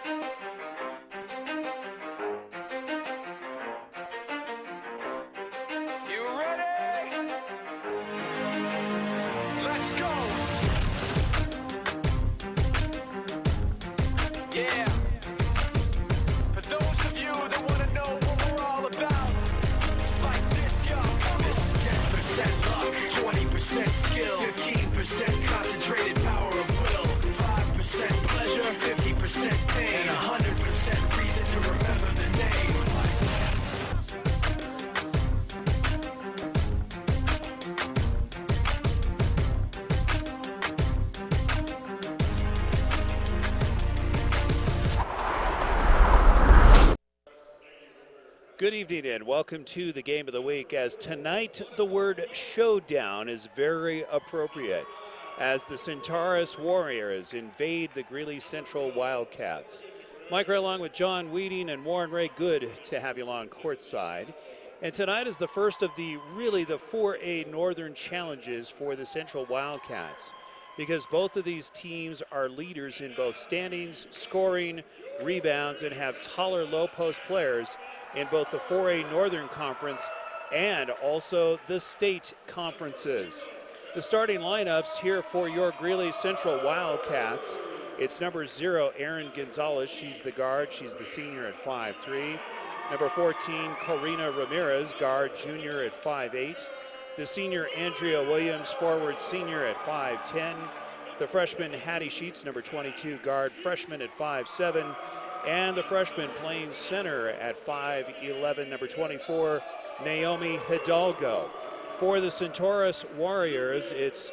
You ready? Let's go. Yeah. For those of you that want to know what we're all about, it's like this, yo. This is 10% luck, 20% skill, 15% concentrated power of will, 5% pleasure, 50% pain, and 100% reason to remember the name. Good evening and welcome to the game of the week. As tonight the word showdown is very appropriate as the Centaurus Warriors invade the Greeley Central Wildcats. Mike Ray along with John Weeding and Warren Ray, good to have you along courtside. And tonight is the first of the 4A Northern Challenges for the Central Wildcats, because both of these teams are leaders in both standings, scoring, rebounds, and have taller low post players in both the 4A Northern Conference and also the state conferences. The starting lineups here for your Greeley Central Wildcats. It's number 0, Erin Gonzalez. She's the guard. She's the senior at 5'3". Number 14, Corina Ramirez, guard, junior at 5'8". The senior, Andrea Williams, forward, senior at 5'10". The freshman, Hattie Sheets, number 22, guard, freshman at 5'7". And the freshman playing center at 5'11", number 24, Naomi Hidalgo. For the Centaurus Warriors, it's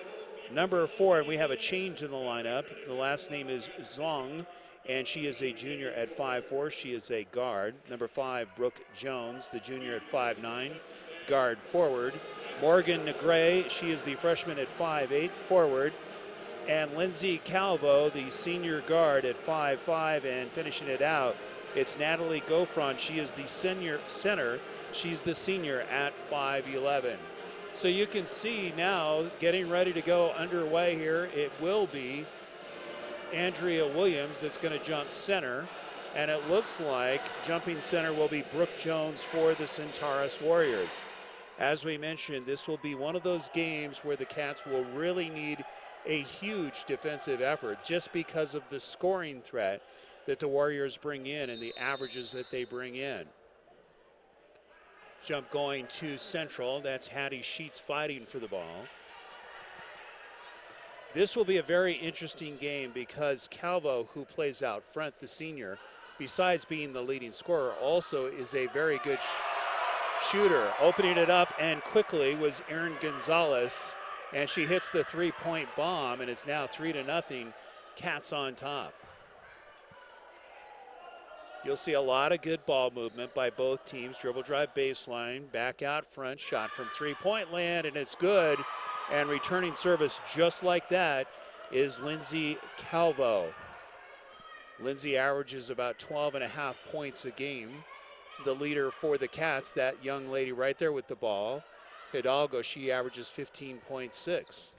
number 4, and we have a change in the lineup. The last name is Zong, and she is a junior at 5'4". She is a guard. Number 5, Brooke Jones, the junior at 5'9", guard forward. Morgan Negre, she is the freshman at 5'8", forward. And Lindsay Calvo, the senior guard at 5'5", and finishing it out, it's Natalie Gofron. She is the senior center. She's the senior at 5'11". So you can see now, getting ready to go underway here, it will be Andrea Williams that's going to jump center. And it looks like jumping center will be Brooke Jones for the Centaurus Warriors. As we mentioned, this will be one of those games where the Cats will really need a huge defensive effort just because of the scoring threat that the Warriors bring in and the averages that they bring in. Jump going to Central. That's Hattie Sheets fighting for the ball. This will be a very interesting game because Calvo, who plays out front, the senior, besides being the leading scorer, also is a very good shooter. Opening it up and quickly was Erin Gonzalez, and she hits the three-point bomb, and it's now 3-0, Cats on top. You'll see a lot of good ball movement by both teams. Dribble drive baseline, back out front, shot from three-point land, and it's good. And returning service just like that is Lindsay Calvo. Lindsay averages about 12.5 points a game. The leader for the Cats, that young lady right there with the ball, Hidalgo, she averages 15.6.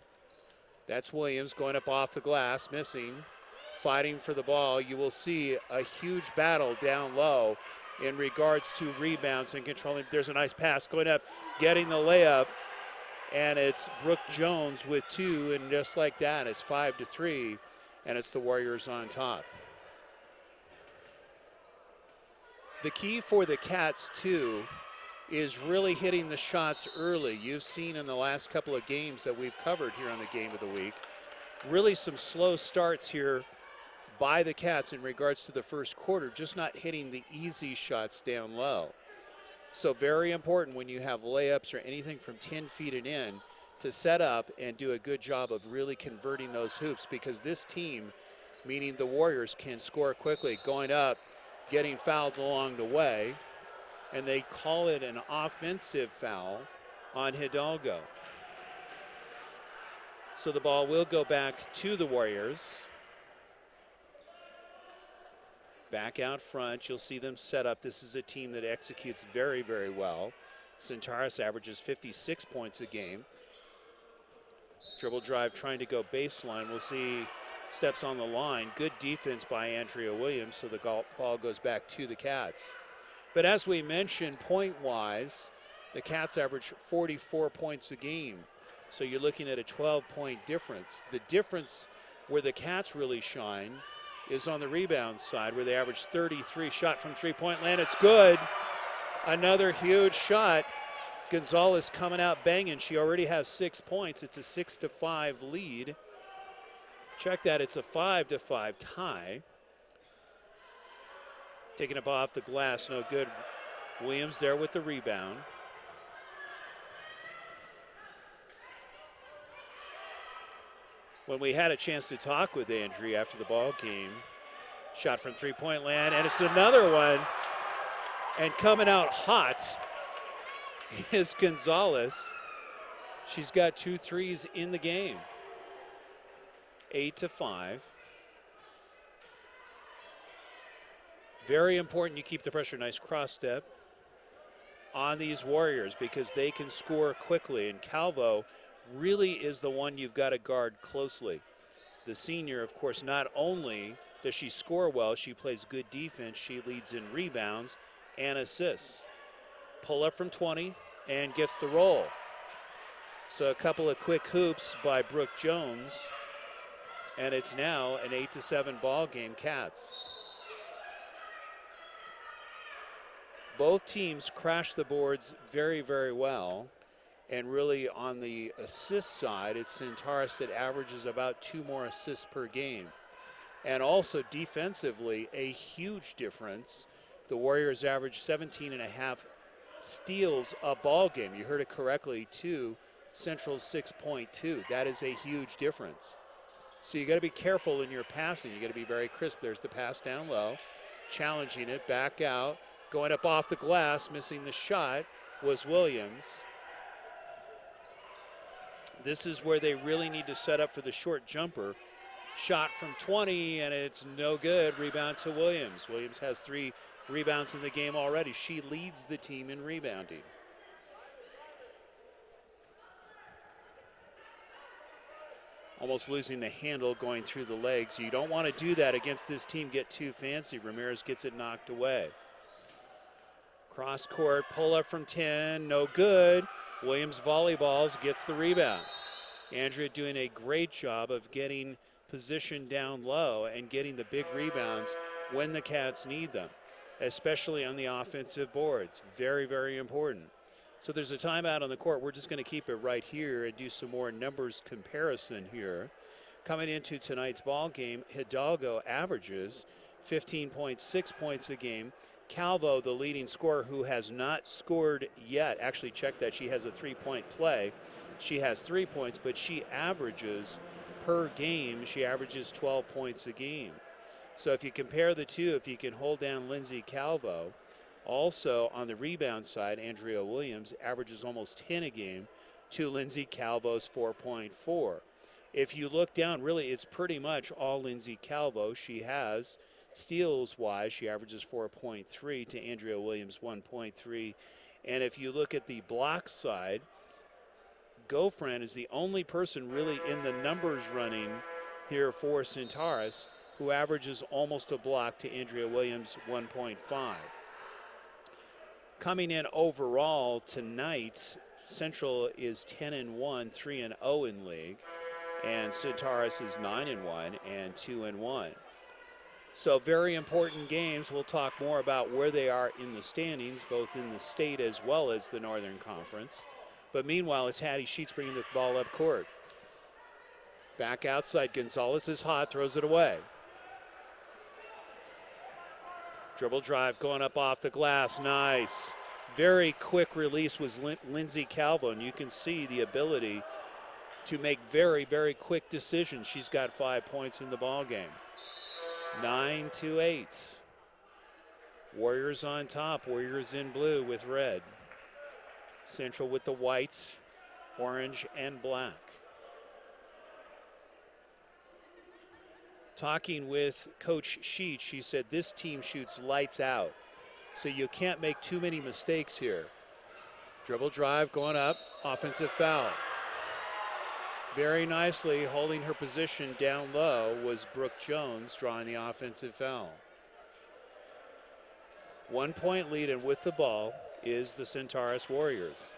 That's Williams going up off the glass, missing, fighting for the ball. You will see a huge battle down low in regards to rebounds and controlling. There's a nice pass going up, getting the layup, and it's Brooke Jones with 2, and just like that, it's 5-3, and it's the Warriors on top. The key for the Cats, too, is really hitting the shots early. You've seen in the last couple of games that we've covered here on the Game of the Week, really some slow starts here by the Cats in regards to the first quarter, just not hitting the easy shots down low. So very important when you have layups or anything from 10 feet and in to set up and do a good job of really converting those hoops, because this team, meaning the Warriors, can score quickly, going up, getting fouled along the way, and they call it an offensive foul on Hidalgo. So the ball will go back to the Warriors. Back out front, you'll see them set up. This is a team that executes very, very well. Centaurus averages 56 points a game. Dribble drive trying to go baseline. We'll see steps on the line. Good defense by Andrea Williams, so the ball goes back to the Cats. But as we mentioned, point-wise, the Cats average 44 points a game. So you're looking at a 12-point difference. The difference where the Cats really shine is on the rebound side, where they average 33. Shot from three-point land, it's good. Another huge shot. Gonzalez coming out banging. She already has 6 points. It's a 6-5 lead. Check that, it's a 5-5 tie. Taking it off the glass, no good. Williams there with the rebound. When we had a chance to talk with Andrea after the ball game, shot from three-point land, and it's another one. And coming out hot is Gonzalez. She's got 2 threes in the game. 8-5. Very important you keep the pressure. Nice cross step on these Warriors because they can score quickly. And Calvo really is the one you've got to guard closely. The senior, of course, not only does she score well, she plays good defense. She leads in rebounds and assists. Pull up from 20 and gets the roll. So a couple of quick hoops by Brooke Jones. And it's now an 8-7 ball game, Cats. Both teams crash the boards very, very well. And really on the assist side, it's Centaurus that averages about 2 more assists per game. And also defensively, a huge difference. The Warriors average 17.5 steals a ball game. You heard it correctly, too. Central's 6.2. That is a huge difference. So you got to be careful in your passing. You got to be very crisp. There's the pass down low, challenging it, back out, going up off the glass, missing the shot was Williams. This is where they really need to set up for the short jumper. Shot from 20, and it's no good. Rebound to Williams. Williams has 3 rebounds in the game already. She leads the team in rebounding. Almost losing the handle going through the legs. You don't want to do that against this team, get too fancy. Ramirez gets it knocked away. Cross court, pull up from 10, no good. Williams volleyballs, gets the rebound. Andrea doing a great job of getting position down low and getting the big rebounds when the Cats need them, especially on the offensive boards. Very, very important. So there's a timeout on the court. We're just going to keep it right here and do some more numbers comparison here. Coming into tonight's ball game, Hidalgo averages 15.6 points a game. Calvo, the leading scorer, who has not scored yet. Actually, check that. She has a 3-point play. She has 3 points, but she averages per game, she averages 12 points a game. So if you compare the two, if you can hold down Lindsay Calvo, also on the rebound side, Andrea Williams averages almost 10 a game to Lindsay Calvo's 4.4. If you look down, really, it's pretty much all Lindsay Calvo. She has steals-wise, she averages 4.3 to Andrea Williams' 1.3. And if you look at the block side, Gofran is the only person really in the numbers running here for Centaurus who averages almost a block to Andrea Williams' 1.5. Coming in overall tonight, Central is 10-1, 3-0 in league, and Centaurus is 9-1 and 2-1. So very important games. We'll talk more about where they are in the standings, both in the state as well as the Northern Conference. But meanwhile, it's Hattie Sheets bringing the ball up court. Back outside, Gonzalez is hot, throws it away. Dribble drive going up off the glass, nice. Very quick release was Lindsay Calvo, and you can see the ability to make very, very quick decisions. She's got 5 points in the ball game. 9-8. Warriors on top, Warriors in blue with red. Central with the whites, orange, and black. Talking with Coach Sheets, she said this team shoots lights out, so you can't make too many mistakes here. Dribble drive going up, offensive foul. Very nicely holding her position down low was Brooke Jones, drawing the offensive foul. 1 point lead, and with the ball is the Centaurus Warriors.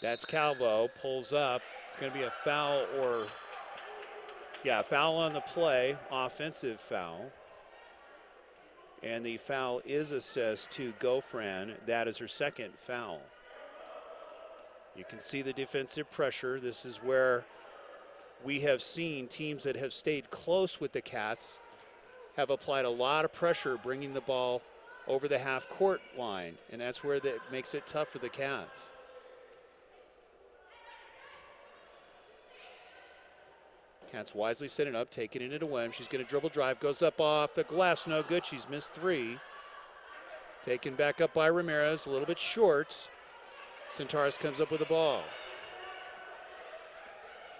That's Calvo, pulls up. It's going to be a foul foul on the play, offensive foul. And the foul is assessed to Gofran. That is her second foul. You can see the defensive pressure. This is where we have seen teams that have stayed close with the Cats have applied a lot of pressure, bringing the ball over the half-court line, and that's where that makes it tough for the Cats. Cats wisely setting up, taking it into Wem. She's going to dribble drive, goes up off the glass, no good. She's missed three. Taken back up by Ramirez, a little bit short. Centaurus comes up with the ball.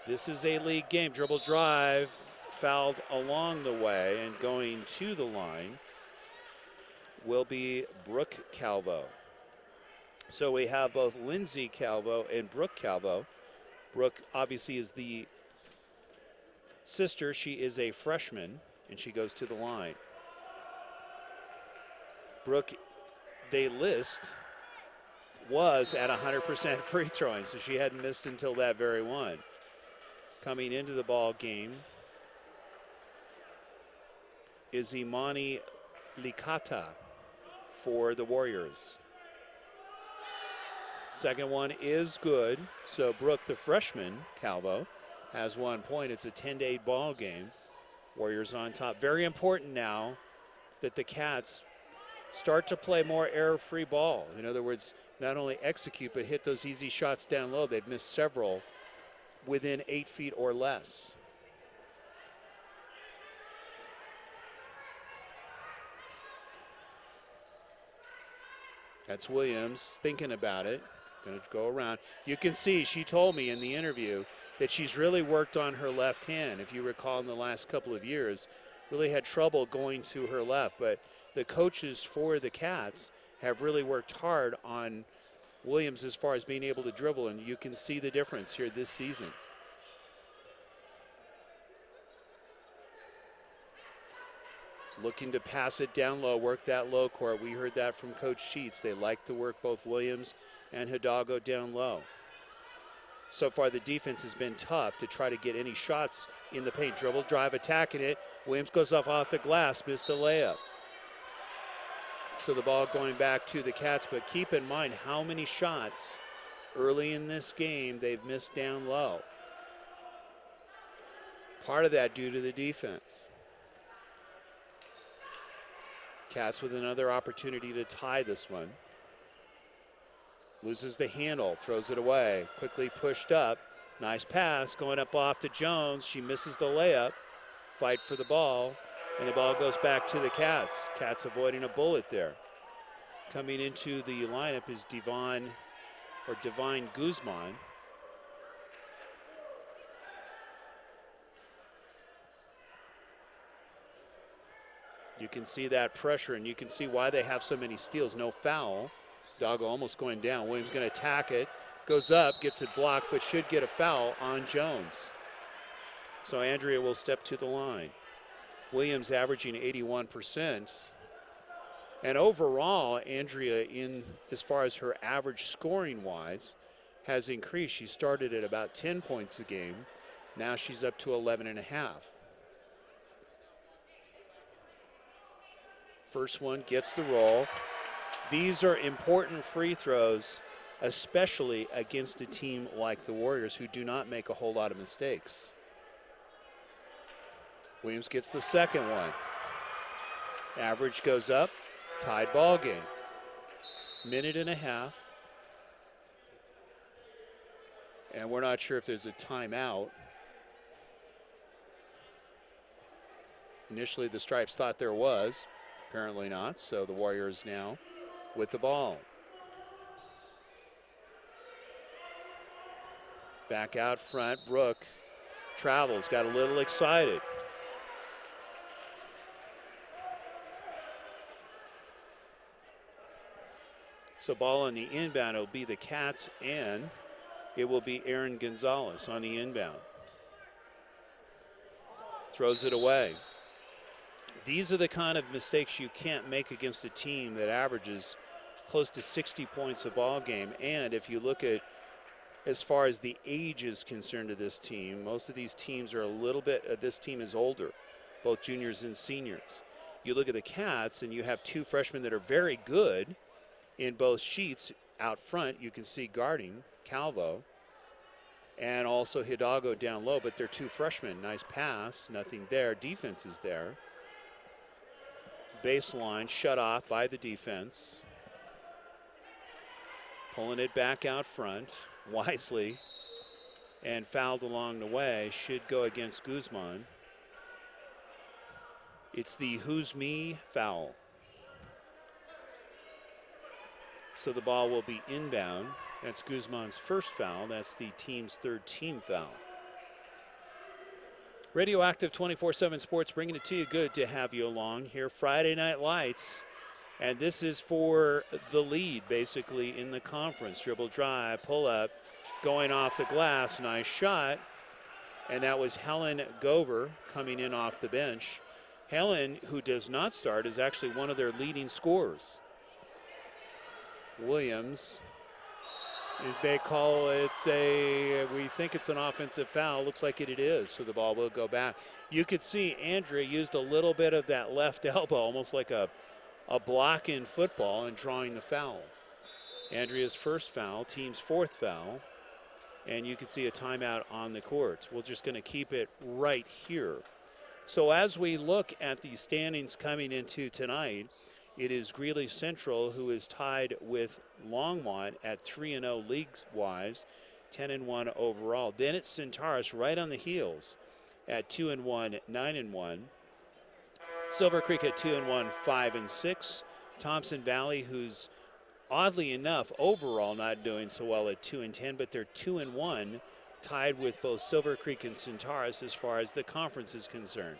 This is a league game. Dribble drive, fouled along the way, and going to the line will be Brooke Calvo. So we have both Lindsay Calvo and Brooke Calvo. Brooke obviously is the sister. She is a freshman, and she goes to the line. Brooke, they list, was at 100% free throwing, so she hadn't missed until that very one. Coming into the ball game is Imani Licata for the Warriors. Second one is good, so Brooke, the freshman, Calvo, has 1 point. It's a 10-8 ball game. Warriors on top. Very important now that the Cats start to play more error-free ball. In other words, not only execute, but hit those easy shots down low. They've missed several within 8 feet or less. That's Williams thinking about it. Going to go around. You can see, she told me in the interview that she's really worked on her left hand. If you recall, in the last couple of years, really had trouble going to her left. But the coaches for the Cats have really worked hard on Williams as far as being able to dribble, and you can see the difference here this season. Looking to pass it down low, work that low court. We heard that from Coach Sheets. They like to work both Williams and Hidalgo down low. So far, the defense has been tough to try to get any shots in the paint. Dribble, drive, attacking it. Williams goes off the glass, missed a layup. So the ball going back to the Cats, but keep in mind how many shots early in this game they've missed down low. Part of that due to the defense. Cats with another opportunity to tie this one. Loses the handle, throws it away. Quickly pushed up. Nice pass going up off to Jones. She misses the layup. Fight for the ball, and the ball goes back to the Cats. Cats avoiding a bullet there. Coming into the lineup is Divine Guzman. You can see that pressure, and you can see why they have so many steals. No foul. Doggo almost going down. Williams going to attack it. Goes up, gets it blocked, but should get a foul on Jones. So Andrea will step to the line. Williams averaging 81%. And overall, Andrea, in as far as her average scoring-wise, has increased. She started at about 10 points a game. Now she's up to 11.5. First one gets the roll. These are important free throws, especially against a team like the Warriors, who do not make a whole lot of mistakes. Williams gets the second one. Average goes up, tied ball game. Minute and a half. And we're not sure if there's a timeout. Initially, the Stripes thought there was. Apparently not, so the Warriors now with the ball. Back out front, Brooke travels, got a little excited. So ball on the inbound, it'll be the Cats, and it will be Aaron Gonzalez on the inbound. Throws it away. These are the kind of mistakes you can't make against a team that averages close to 60 points a ball game. And if you look at as far as the age is concerned of this team, most of these teams are a little bit, this team is older, both juniors and seniors. You look at the Cats and you have two freshmen that are very good in both sheets. Out front, you can see guarding Calvo and also Hidalgo down low, but they're two freshmen. Nice pass, nothing there. Defense is there. Baseline shut off by the defense. Pulling it back out front wisely and fouled along the way. Should go against Guzman. It's the who's me foul. So the ball will be inbound. That's Guzman's first foul. That's the team's third team foul. Radioactive 24/7 Sports bringing it to you. Good to have you along here. Friday Night Lights. And this is for the lead, basically, in the conference. Dribble drive, pull up, going off the glass. Nice shot. And that was Helen Gover coming in off the bench. Helen, who does not start, is actually one of their leading scorers. Williams, they call it we think it's an offensive foul. Looks like it is, so the ball will go back. You could see Andrea used a little bit of that left elbow, almost like a block in football, and drawing the foul. Andrea's first foul, team's fourth foul, and you can see a timeout on the court. We're just going to keep it right here. So as we look at the standings coming into tonight, it is Greeley Central who is tied with Longmont at 3-0 league-wise, 10-1 overall. Then it's Centaurus right on the heels at 2-1, 9-1. Silver Creek at 2-1, 5-6. Thompson Valley, who's oddly enough overall not doing so well at 2-10, but they're 2-1, tied with both Silver Creek and Centaurus as far as the conference is concerned.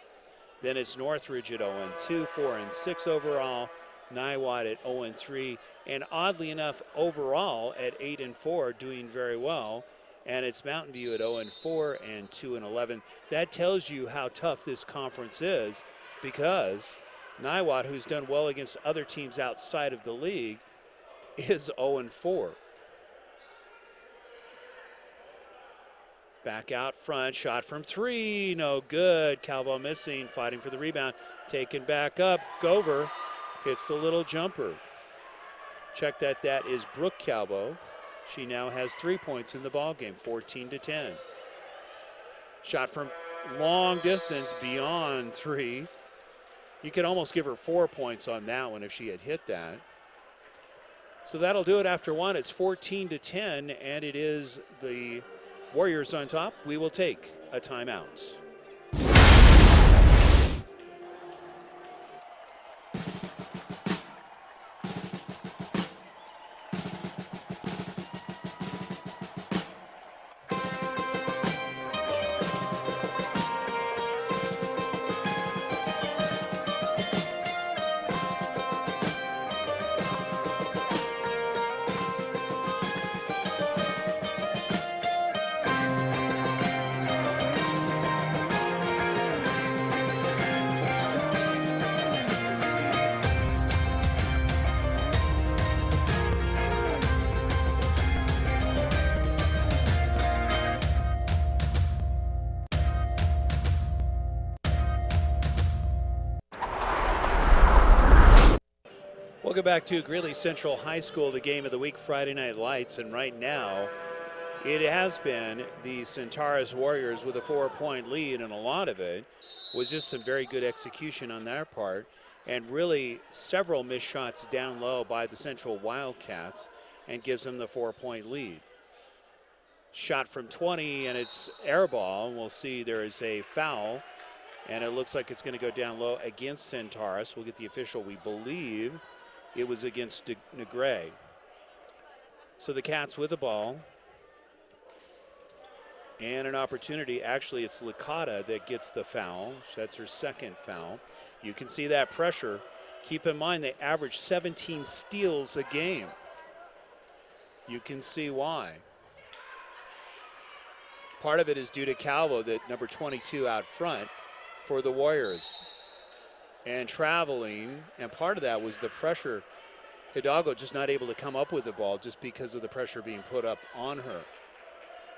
Then it's Northridge at 0-2, 4-6 overall. Niwot at 0-3, and oddly enough, overall at 8-4, doing very well. And it's Mountain View at 0-4 and 2-11. That tells you how tough this conference is, because Niwot, who's done well against other teams outside of the league, is 0-4. Back out front, shot from three, no good. Calvo missing, fighting for the rebound, taken back up. Gover hits the little jumper. Check that is Brooke Calvo. She now has 3 points in the ballgame, 14-10. Shot from long distance beyond three. You could almost give her 4 points on that one if she had hit that. So that'll do it after one. It's 14-10, and it is the Warriors on top. We will take a timeout. Welcome back to Greeley Central High School, the game of the week, Friday Night Lights. And right now, it has been the Centaurus Warriors with a 4-point lead, and a lot of it was just some very good execution on their part, and really several missed shots down low by the Central Wildcats, and gives them the 4-point lead. Shot from 20, and it's air ball, and we'll see there is a foul, and it looks like it's going to go down low against Centaurus. We'll get the official. We believe it was against Negre. So the Cats with the ball. And an opportunity. Actually, it's Licata that gets the foul. That's her second foul. You can see that pressure. Keep in mind they average 17 steals a game. You can see why. Part of it is due to Calvo, that number 22 out front for the Warriors. And traveling, and part of that was the pressure. Hidalgo just not able to come up with the ball just because of the pressure being put up on her.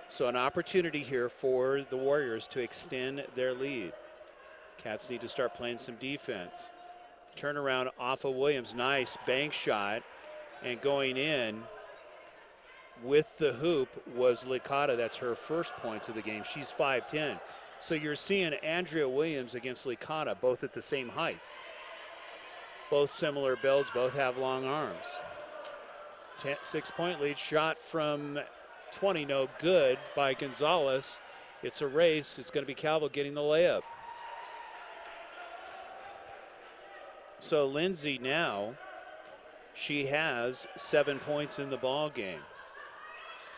So an opportunity here for the Warriors to extend their lead. Cats need to start playing some defense. Turnaround off of Williams, nice bank shot, and going in with the hoop was Licata. That's her first points of the game. She's 5'10". So you're seeing Andrea Williams against Licata, both at the same height. Both similar builds, both have long arms. 6-point lead, shot from 20, no good by Gonzalez. It's a race. It's going to be Calvo getting the layup. So Lindsay now, she has 7 points in the ball game.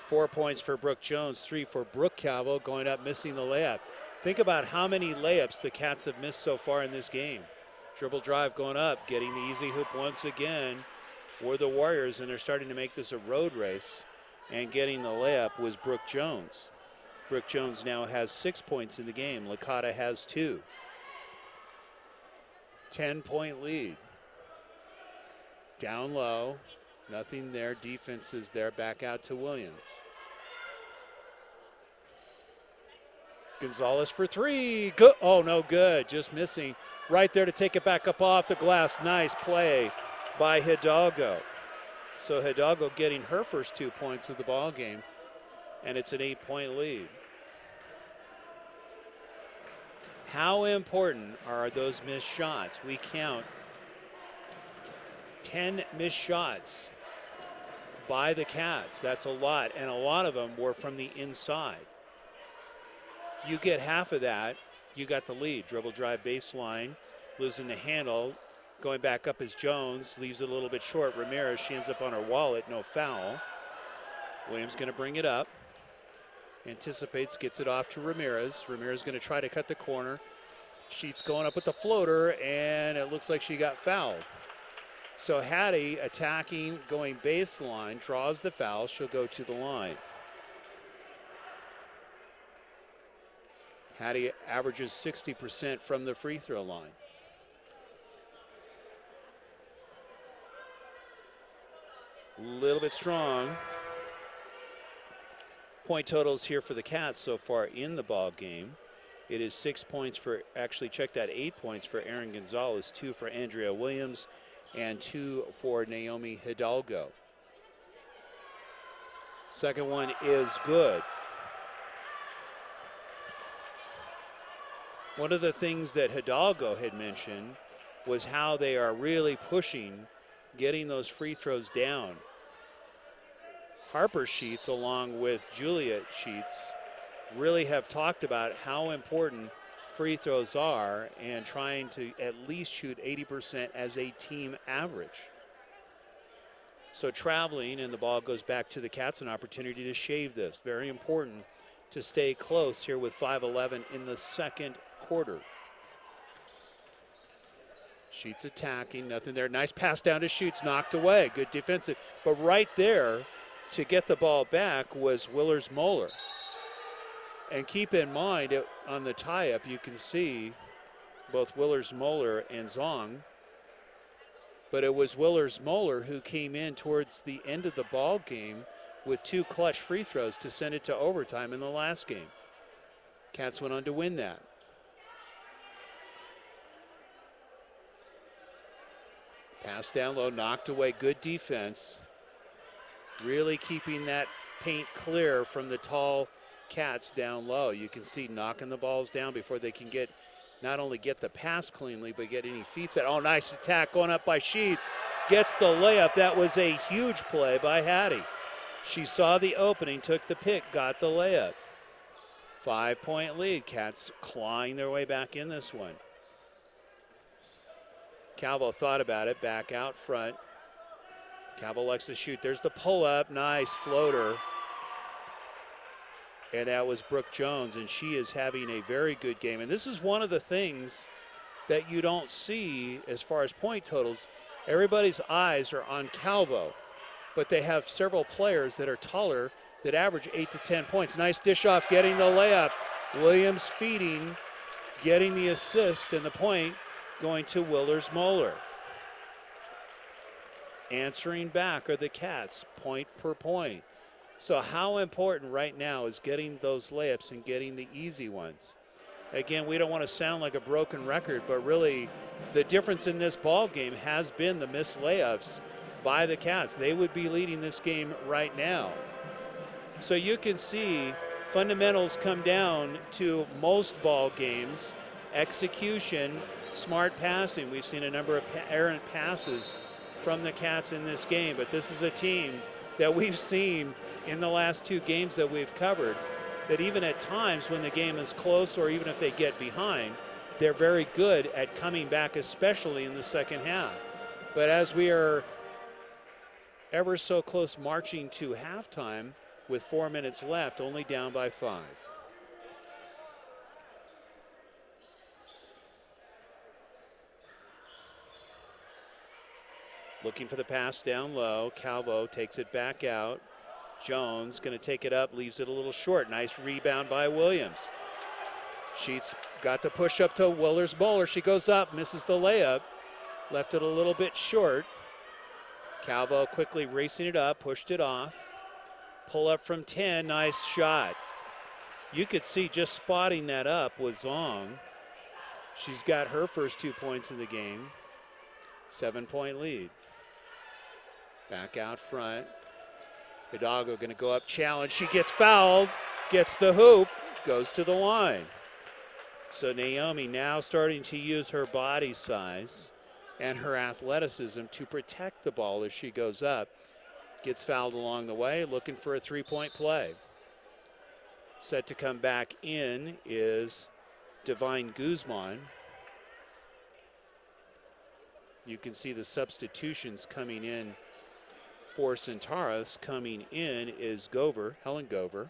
4 points for Brooke Jones, 3 for Brooke Calvo, going up, missing the layup. Think about how many layups the Cats have missed so far in this game. Dribble drive going up, getting the easy hoop once again for the Warriors, and they're starting to make this a road race. And getting the layup was Brooke Jones. Brooke Jones now has 6 points in the game. Licata has 2. 10-point lead. Down low, nothing there. Defense is there. Back out to Williams. Gonzalez for 3. Good. Oh, no good. Just missing. Right there to take it back up off the glass. Nice play by Hidalgo. So Hidalgo getting her first 2 points of the ball game, and it's an 8-point lead. How important are those missed shots? We count 10 missed shots by the Cats. That's a lot, and a lot of them were from the inside. You get half of that, you got the lead. Dribble drive baseline, losing the handle. Going back up is Jones, leaves it a little bit short. Ramirez, she ends up on her wallet, no foul. Williams going to bring it up. Anticipates, gets it off to Ramirez. Ramirez going to try to cut the corner. Sheets going up with the floater, and it looks like she got fouled. So Hattie attacking, going baseline, draws the foul. She'll go to the line. Hattie averages 60% from the free throw line. A little bit strong. Point totals here for the Cats so far in the ball game. It is 6 points for, actually check that, 8 points for Erin Gonzalez, 2 for Andrea Williams, and 2 for Naomi Hidalgo. Second one is good. One of the things that Hidalgo had mentioned was how they are really pushing, getting those free throws down. Harper Sheets, along with Juliet Sheets, really have talked about how important free throws are and trying to at least shoot 80% as a team average. So traveling, and the ball goes back to the Cats, an opportunity to shave this. Very important to stay close here with 5:11 in the second quarter. Sheets attacking, nothing there. Nice pass down to Sheets, knocked away. Good defensive. But right there to get the ball back was Willers-Moeller. And keep in mind, on the tie-up, you can see both Willers-Moeller and Zong. But it was Willers-Moeller who came in towards the end of the ball game with 2 clutch free throws to send it to overtime in the last game. Cats went on to win that. Pass down low, knocked away, good defense. Really keeping that paint clear from the tall Cats down low. You can see knocking the balls down before they can get, not only get the pass cleanly, but get any feet set. Oh, nice attack going up by Sheets. Gets the layup. That was a huge play by Hattie. She saw the opening, took the pick, got the layup. 5-point lead. Cats clawing their way back in this one. Calvo thought about it, back out front. Calvo likes to shoot. There's the pull-up, nice floater. And that was Brooke Jones, and she is having a very good game. And this is one of the things that you don't see as far as point totals. Everybody's eyes are on Calvo. but they have several players that are taller that average 8 to 10 points. Nice dish off, getting the layup. Williams feeding, getting the assist, and the point going to Willers-Moeller. Answering back are the Cats, point per point. So how important right now is getting those layups and getting the easy ones? Again, we don't want to sound like a broken record, but really the difference in this ball game has been the missed layups by the Cats. They would be leading this game right now. So you can see fundamentals come down to most ball games: execution, smart passing. We've seen a number of errant passes from the Cats in this game, but this is a team that we've seen in the last 2 games that we've covered, that even at times when the game is close or even if they get behind, they're very good at coming back, especially in the second half. But as we are ever so close marching to halftime with 4 minutes left, only down by 5. Looking for the pass down low. Calvo takes it back out. Jones going to take it up, leaves it a little short. Nice rebound by Williams. Sheets got the push up to Willers-Moeller. She goes up, misses the layup, left it a little bit short. Calvo quickly racing it up, pushed it off. Pull up from 10, nice shot. You could see just spotting that up was Zong. She's got her first 2 points in the game. 7-point lead. Back out front. Hidalgo going to go up, challenge. She gets fouled, gets the hoop, goes to the line. So Naomi now starting to use her body size and her athleticism to protect the ball as she goes up. Gets fouled along the way, looking for a 3-point play. Set to come back in is Divine Guzman. You can see the substitutions coming in for Centaurus. Coming in is Gover, Helen Gover.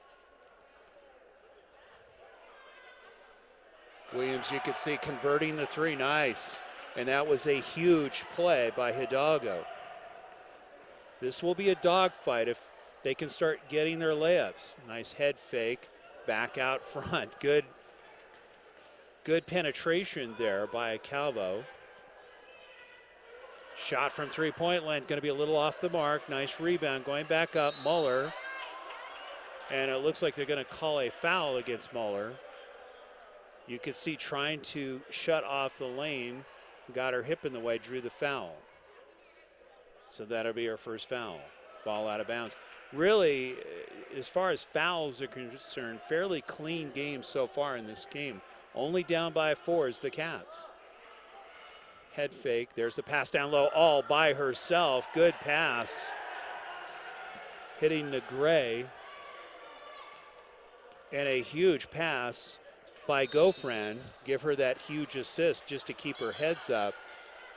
Williams, you can see converting the 3, nice. And that was a huge play by Hidalgo. This will be a dogfight if they can start getting their layups. Nice head fake, back out front. Good penetration there by Calvo. Shot from 3-point line, going to be a little off the mark. Nice rebound, going back up, Muller. And it looks like they're going to call a foul against Muller. You could see trying to shut off the lane, got her hip in the way, drew the foul. So that'll be her first foul. Ball out of bounds. Really, as far as fouls are concerned, fairly clean game so far in this game. Only down by 4 is the Cats. Head fake, there's the pass down low, all by herself. Good pass. Hitting the gray. And a huge pass by Gofran. Give her that huge assist just to keep her heads up.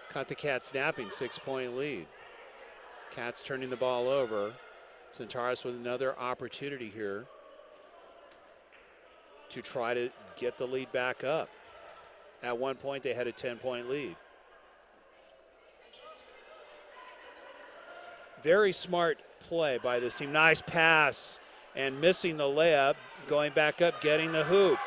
Caught the Cats napping, 6-point lead. Cats turning the ball over. Centaurus with another opportunity here to try to get the lead back up. At one point, they had a 10-point lead. Very smart play by this team. Nice pass and missing the layup. Going back up, getting the hoop.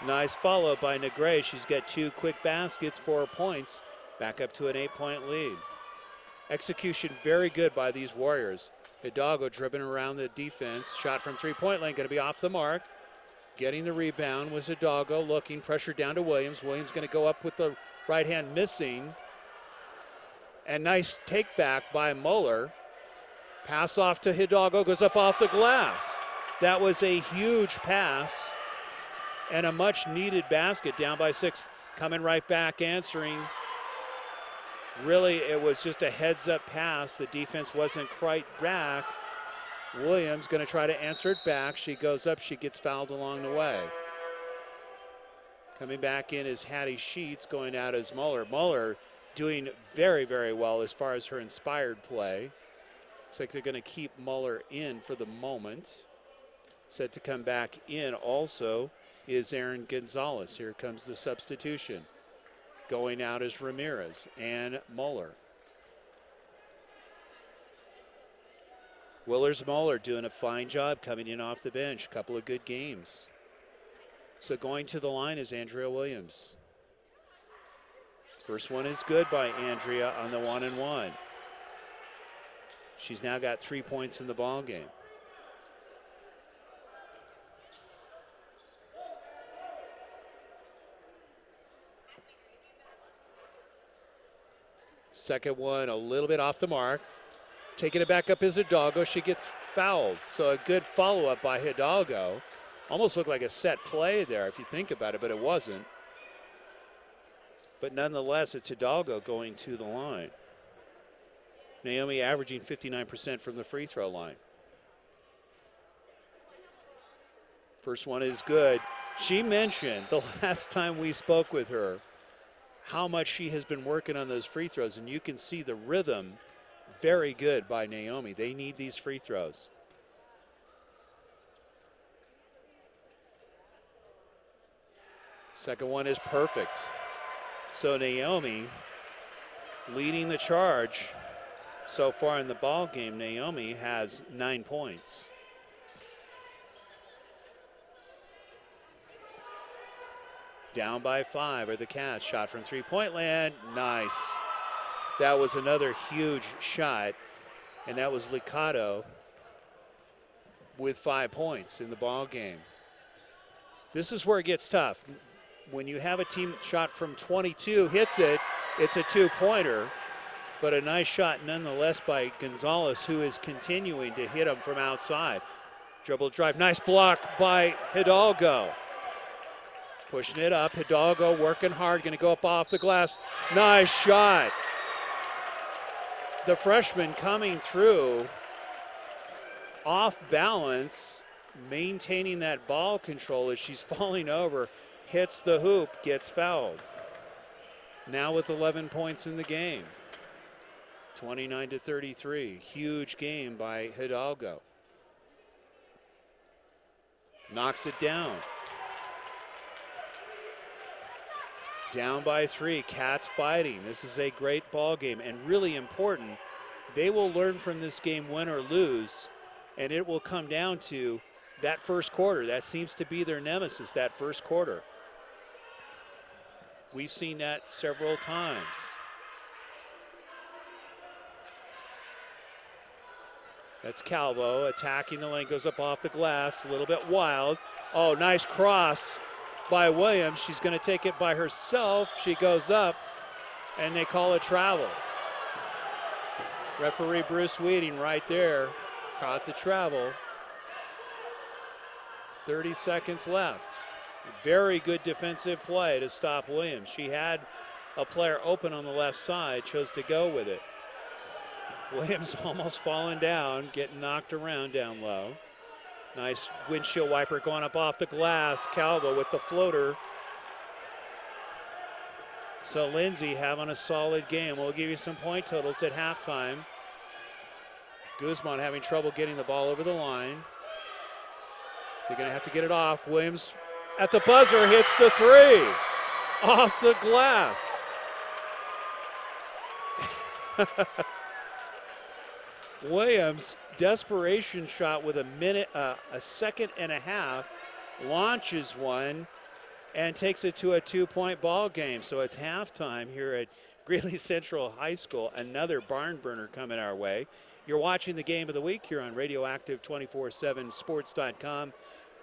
Nice follow by Negre. She's got 2 quick baskets, 4 points. Back up to an 8-point lead. Execution very good by these Warriors. Hidalgo dribbling around the defense. Shot from 3-point line, going to be off the mark. Getting the rebound was Hidalgo, looking, pressure down to Williams. Williams going to go up with the right hand, missing. And nice take back by Muller. Pass off to Hidalgo, goes up off the glass. That was a huge pass and a much needed basket, down by 6. Coming right back, answering. Really, it was just a heads-up pass. The defense wasn't quite back. Williams going to try to answer it back. She goes up, she gets fouled along the way. Coming back in is Hattie Sheets, going out as Muller. Muller doing very, very well as far as her inspired play. Looks like they're going to keep Muller in for the moment. Set to come back in also is Aaron Gonzalez. Here comes the substitution. Going out is Ramirez and Muller. Willers-Moeller doing a fine job coming in off the bench. A couple of good games. So going to the line is Andrea Williams. First one is good by Andrea on the 1-and-1. She's now got 3 points in the ball game. Second one a little bit off the mark. Taking it back up is Hidalgo. She gets fouled. So a good follow-up by Hidalgo. Almost looked like a set play there if you think about it, but it wasn't. But nonetheless, it's Hidalgo going to the line. Naomi averaging 59% from the free throw line. First one is good. She mentioned the last time we spoke with her how much she has been working on those free throws, and you can see the rhythm very good by Naomi. They need these free throws. Second one is perfect. So Naomi leading the charge so far in the ball game. Naomi has 9 points. Down by 5 are the Cats. Shot from three-point land. Nice. That was another huge shot, and that was Licado with 5 points in the ball game. This is where it gets tough. When you have a team shot from 22, hits it, it's a two-pointer, but a nice shot nonetheless by Gonzalez, who is continuing to hit them from outside. Dribble drive, nice block by Hidalgo. Pushing it up, Hidalgo working hard, gonna go up off the glass. Nice shot. The freshman coming through off balance, maintaining that ball control as she's falling over, hits the hoop, gets fouled. Now with 11 points in the game. 29-33, huge game by Hidalgo. Knocks it down. Down by 3, Cats fighting. This is a great ball game and really important. They will learn from this game, win or lose, and it will come down to that first quarter. That seems to be their nemesis, that first quarter. We've seen that several times. That's Calvo attacking the lane, goes up off the glass, a little bit wild. Oh, nice cross by Williams. She's going to take it by herself. She goes up, and they call it travel. Referee Bruce Weeding right there caught the travel. 30 seconds left. Very good defensive play to stop Williams. She had a player open on the left side, chose to go with it. Williams almost falling down, getting knocked around down low. Nice windshield wiper going up off the glass. Calvo with the floater. So Lindsay having a solid game. We'll give you some point totals at halftime. Guzman having trouble getting the ball over the line. They're going to have to get it off. Williams at the buzzer hits the three off the glass. Williams, desperation shot with a second and a half, launches one and takes it to a 2-point ball game. So it's halftime here at Greeley Central High School. Another barn burner coming our way. You're watching the game of the week here on Radioactive 247sports.com.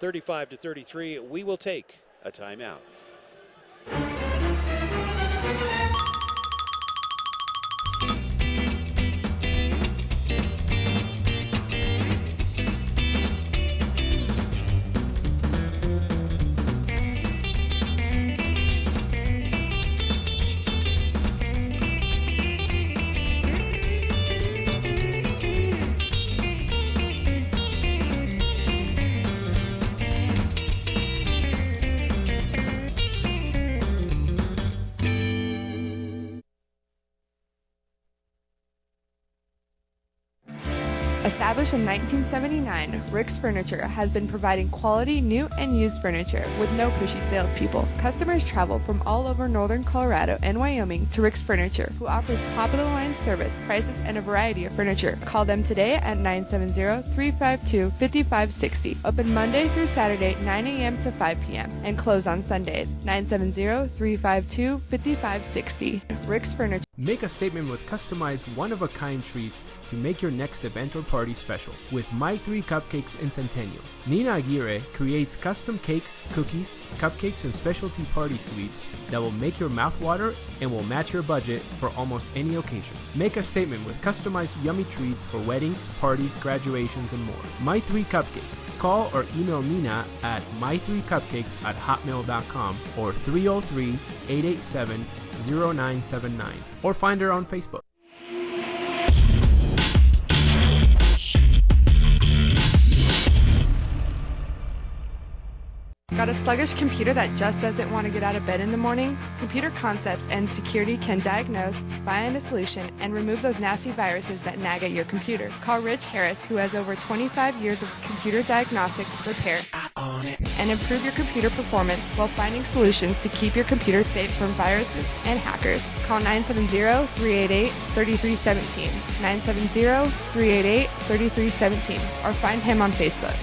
35-33. We will take a timeout. Established in 1979, Rick's Furniture has been providing quality new and used furniture with no pushy salespeople. Customers travel from all over northern Colorado and Wyoming to Rick's Furniture, who offers top-of-the-line service, prices, and a variety of furniture. Call them today at 970-352-5560. Open Monday through Saturday, 9 a.m. to 5 p.m. and close on Sundays. 970-352-5560. Rick's Furniture. Make a statement with customized one-of-a-kind treats to make your next event or party special with My Three Cupcakes in Centennial. Nina Aguirre creates custom cakes, cookies, cupcakes, and specialty party sweets that will make your mouth water and will match your budget for almost any occasion. Make a statement with customized yummy treats for weddings, parties, graduations, and more. My Three Cupcakes. Call or email Nina at my3cupcakes@hotmail.com or 303-887-0979 or find her on Facebook. Got a sluggish computer that just doesn't want to get out of bed in the morning? Computer Concepts and Security can diagnose, find a solution, and remove those nasty viruses that nag at your computer. Call Rich Harris, who has over 25 years of computer diagnostic, repair, and improve your computer performance while finding solutions to keep your computer safe from viruses and hackers. Call 970-388-3317, 970-388-3317, or find him on Facebook.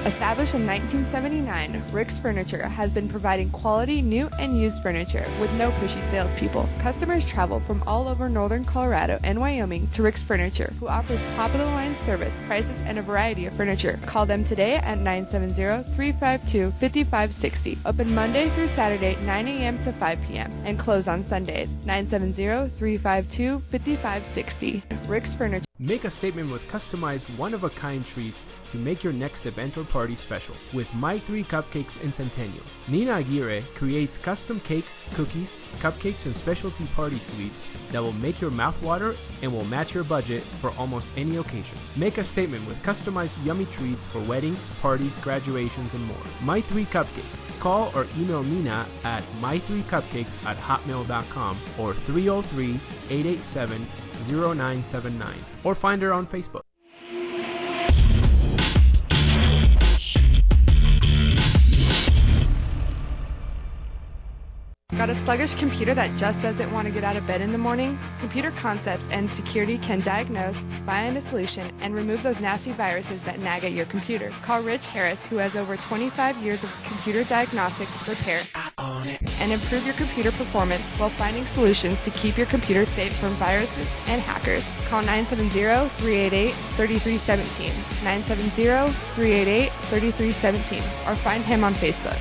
Established in 1979, Rick's Furniture has been providing quality new and used furniture with no pushy salespeople. Customers travel from all over northern Colorado and Wyoming to Rick's Furniture, who offers top-of-the-line service, prices, and a variety of furniture. Call them today at 970-352-5560. Open Monday through Saturday, 9 a.m. to 5 p.m. and close on Sundays. 970-352-5560. Rick's Furniture. Make a statement with customized one-of-a-kind treats to make your next event or party special with My Three Cupcakes in Centennial. Nina Aguirre creates custom cakes, cookies, cupcakes, and specialty party sweets that will make your mouth water and will match your budget for almost any occasion. Make a statement with customized yummy treats for weddings, parties, graduations, and more. My Three Cupcakes. Call or email Nina at my3cupcakes@hotmail.com or 303-887-0979 or find her on Facebook. Got a sluggish computer that just doesn't want to get out of bed in the morning? Computer Concepts and Security can diagnose, find a solution, and remove those nasty viruses that nag at your computer. Call Rich Harris, who has over 25 years of computer diagnostic, repair, and improve your computer performance while finding solutions to keep your computer safe from viruses and hackers. Call 970-388-3317, 970-388-3317, or find him on Facebook.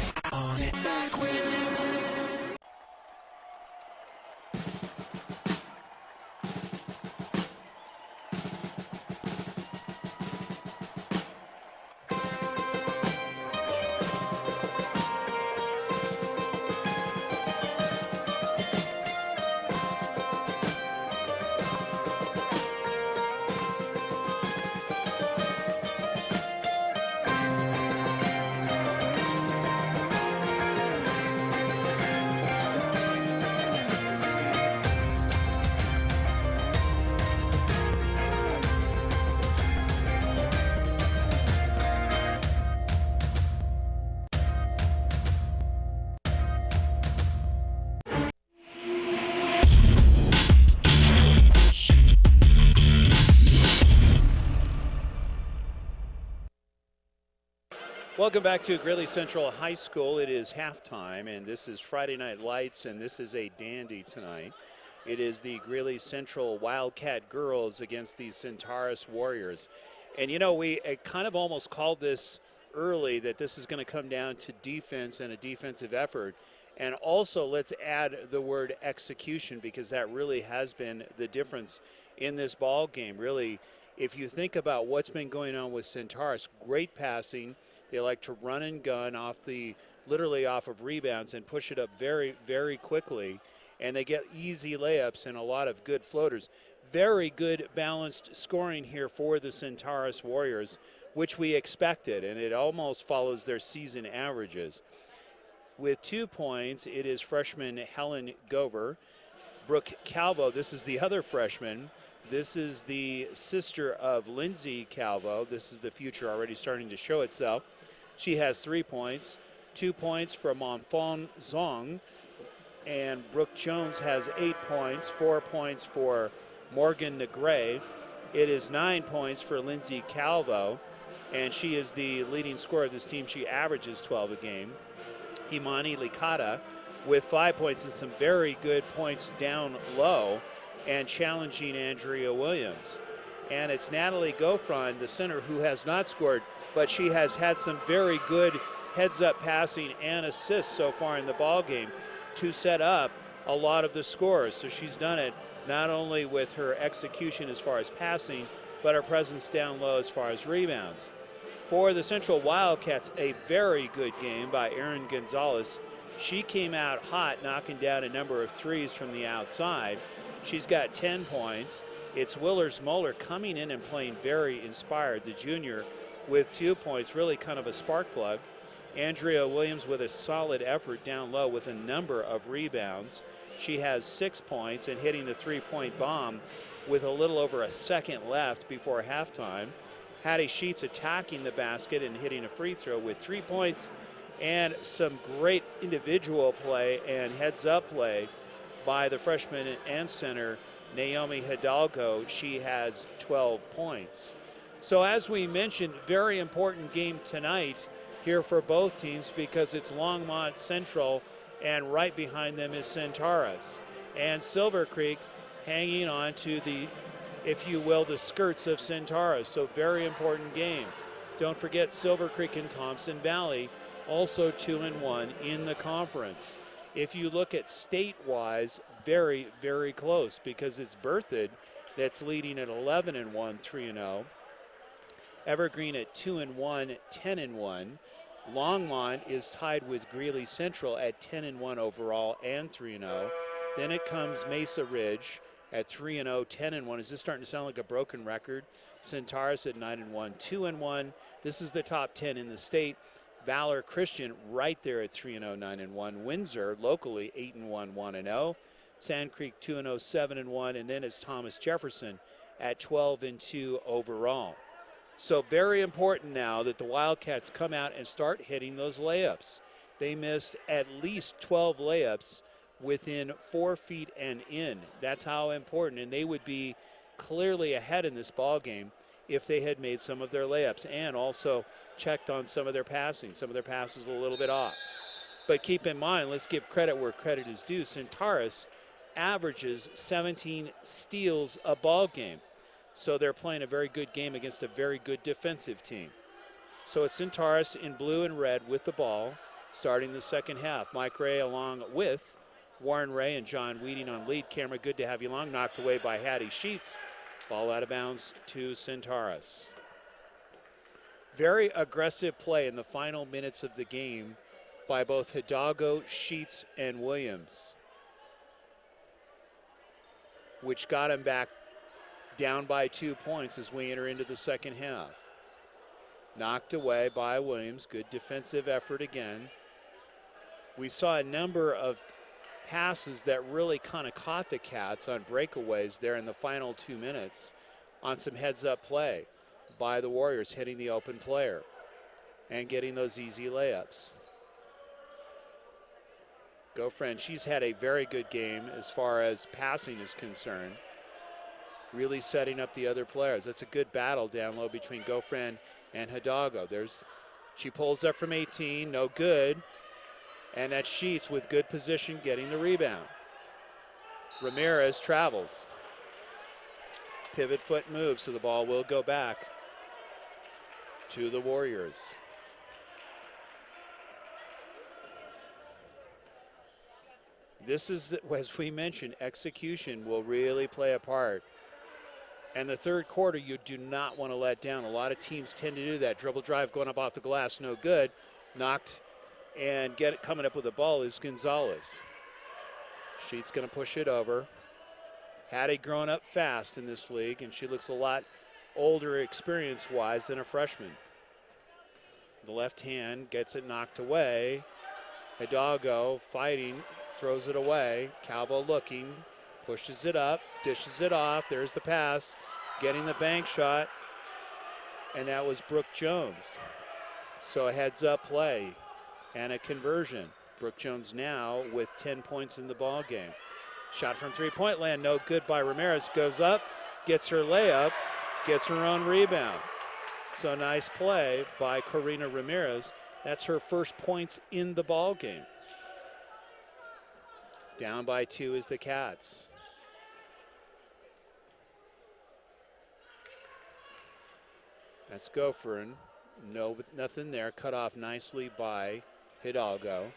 Welcome back to Greeley Central High School. It is halftime, and this is Friday Night Lights, and this is a dandy tonight. It is the Greeley Central Wildcat girls against the Centaurus Warriors. And you know, we kind of almost called this early that this is going to come down to defense and a defensive effort. And also let's add the word execution, because that really has been the difference in this ball game. Really, if you think about what's been going on with Centaurus, great passing. They like to run and gun literally off of rebounds and push it up very, very quickly. And they get easy layups and a lot of good floaters. Very good balanced scoring here for the Centaurus Warriors, which we expected, and it almost follows their season averages. With 2 points, it is freshman Helen Gover. Brooke Calvo, this is the other freshman. This is the sister of Lindsay Calvo. This is the future already starting to show itself. She has 3 points. 2 points for Monfon Zong. And Brooke Jones has 8 points. 4 points for Morgan Negre. It is 9 points for Lindsay Calvo, and she is the leading scorer of this team. She averages 12 a game. Himani Licata with 5 points and some very good points down low and challenging Andrea Williams. And it's Natalie Gofron, the center, who has not scored, but she has had some very good heads-up passing and assists so far in the ball game to set up a lot of the scores. So she's done it not only with her execution as far as passing, but her presence down low as far as rebounds. For the Central Wildcats, a very good game by Erin Gonzalez. She came out hot, knocking down a number of threes from the outside. She's got 10 points. It's Willers Moeller coming in and playing very inspired, the junior, with 2 points, really kind of a spark plug. Andrea Williams with a solid effort down low with a number of rebounds. She has 6 points and hitting a three-point bomb with a little over a second left before halftime. Hattie Sheets attacking the basket and hitting a free throw with 3 points, and some great individual play and heads-up play by the freshman and center, Naomi Hidalgo. She has 12 points. So as we mentioned, very important game tonight here for both teams, because it's Longmont Central, and right behind them is Centaurus. And Silver Creek hanging on to the, if you will, the skirts of Centaurus. So very important game. Don't forget Silver Creek and Thompson Valley, also 2-1 in the conference. If you look at state-wise, very, very close, because it's Berthoud that's leading at 11-1, 3-0. Evergreen at 2-1, 10-1. Longmont is tied with Greeley Central at 10-1 overall and 3-0. Then it comes Mesa Ridge at 3-0, 10-1. Is this starting to sound like a broken record? Centaurus at 9-1, 2-1. This is the top 10 in the state. Valor Christian right there at 3-0, 9-1. Windsor locally 8-1, 1-0. Sand Creek 2-0, 7-1. And then it's Thomas Jefferson at 12-2 overall. So very important now that the Wildcats come out and start hitting those layups. They missed at least 12 layups within 4 feet and in. That's how important, and they would be clearly ahead in this ball game if they had made some of their layups and also checked on some of their passing. Some of their passes a little bit off. But keep in mind, let's give credit where credit is due. Centaurus averages 17 steals a ball game. So they're playing a very good game against a very good defensive team. So it's Centaurus in blue and red with the ball starting the second half. Mike Ray along with Warren Ray and John Weeding on lead. Camera, good to have you along. Knocked away by Hattie Sheets. Ball out of bounds to Centaurus. Very aggressive play in the final minutes of the game by both Hidalgo, Sheets, and Williams, which got him back down by 2 points as we enter into the second half. Knocked away by Williams. Good defensive effort again. We saw a number of passes that really kind of caught the Cats on breakaways there in the final 2 minutes on some heads-up play by the Warriors, hitting the open player and getting those easy layups. Gofran, she's had a very good game as far as passing is concerned, really setting up the other players. That's a good battle down low between Gofran and Hidalgo. There's She pulls up from 18, no good. And that's Sheets with good position getting the rebound. Ramirez travels. Pivot foot moves, so the ball will go back to the Warriors. This is, as we mentioned, execution will really play a part. And the third quarter, you do not want to let down. A lot of teams tend to do that. Dribble drive going up off the glass, no good. Knocked and coming up with the ball is Gonzalez. Sheets going to push it over. Hattie grown up fast in this league, and she looks a lot older experience-wise than a freshman. The left hand gets it knocked away. Hidalgo fighting, throws it away. Calvo looking, pushes it up, dishes it off. There's the pass, getting the bank shot, and that was Brooke Jones. So a heads-up play and a conversion. Brooke Jones now with 10 points in the ball game. Shot from three-point land, no good by Ramirez. Goes up, gets her layup, gets her own rebound. So nice play by Karina Ramirez. That's her first points in the ball game. Down by 2 is the Cats. That's Gopherin. No, nothing there. Cut off nicely by Hidalgo.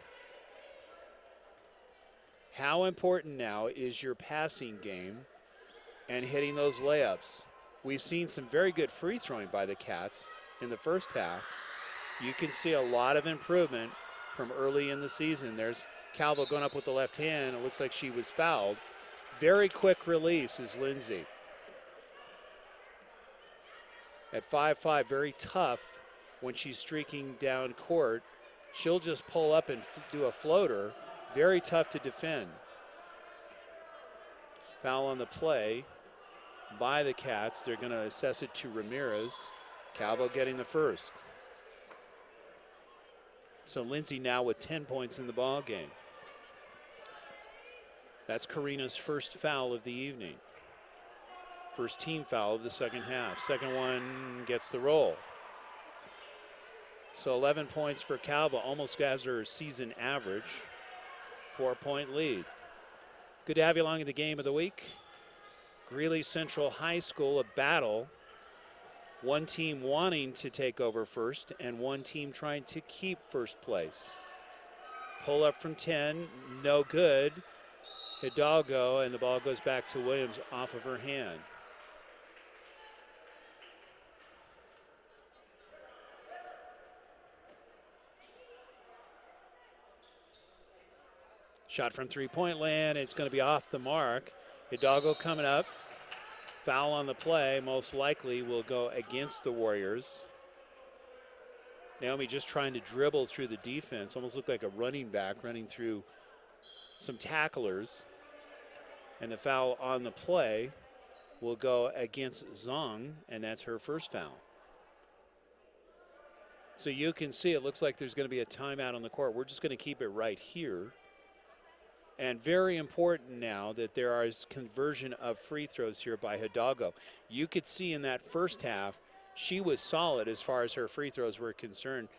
How important now is your passing game and hitting those layups? We've seen some very good free throwing by the Cats in the first half. You can see a lot of improvement from early in the season. There's Calvo going up with the left hand. It looks like she was fouled. Very quick release is Lindsay. At 5'5", very tough when she's streaking down court. She'll just pull up and do a floater. Very tough to defend. Foul on the play by the Cats. They're going to assess it to Ramirez. Calvo getting the first. So Lindsay now with 10 points in the ball game. That's Karina's first foul of the evening. First team foul of the second half. Second one gets the roll. So 11 points for Calvo, almost has her season average. 4-point lead. Good to have you along in the game of the week. Greeley Central High School, a battle. One team wanting to take over first and one team trying to keep first place. Pull up from 10, no good. Hidalgo, and the ball goes back to Williams off of her hand. Shot from three-point land, it's going to be off the mark. Hidalgo coming up. Foul on the play, most likely will go against the Warriors. Naomi just trying to dribble through the defense, almost looked like a running back running through some tacklers. And the foul on the play will go against Zong, and that's her first foul. So you can see it looks like there's going to be a timeout on the court. We're just going to keep it right here. And very important now that there is conversion of free throws here by Hidalgo. You could see in that first half, she was solid as far as her free throws were concerned,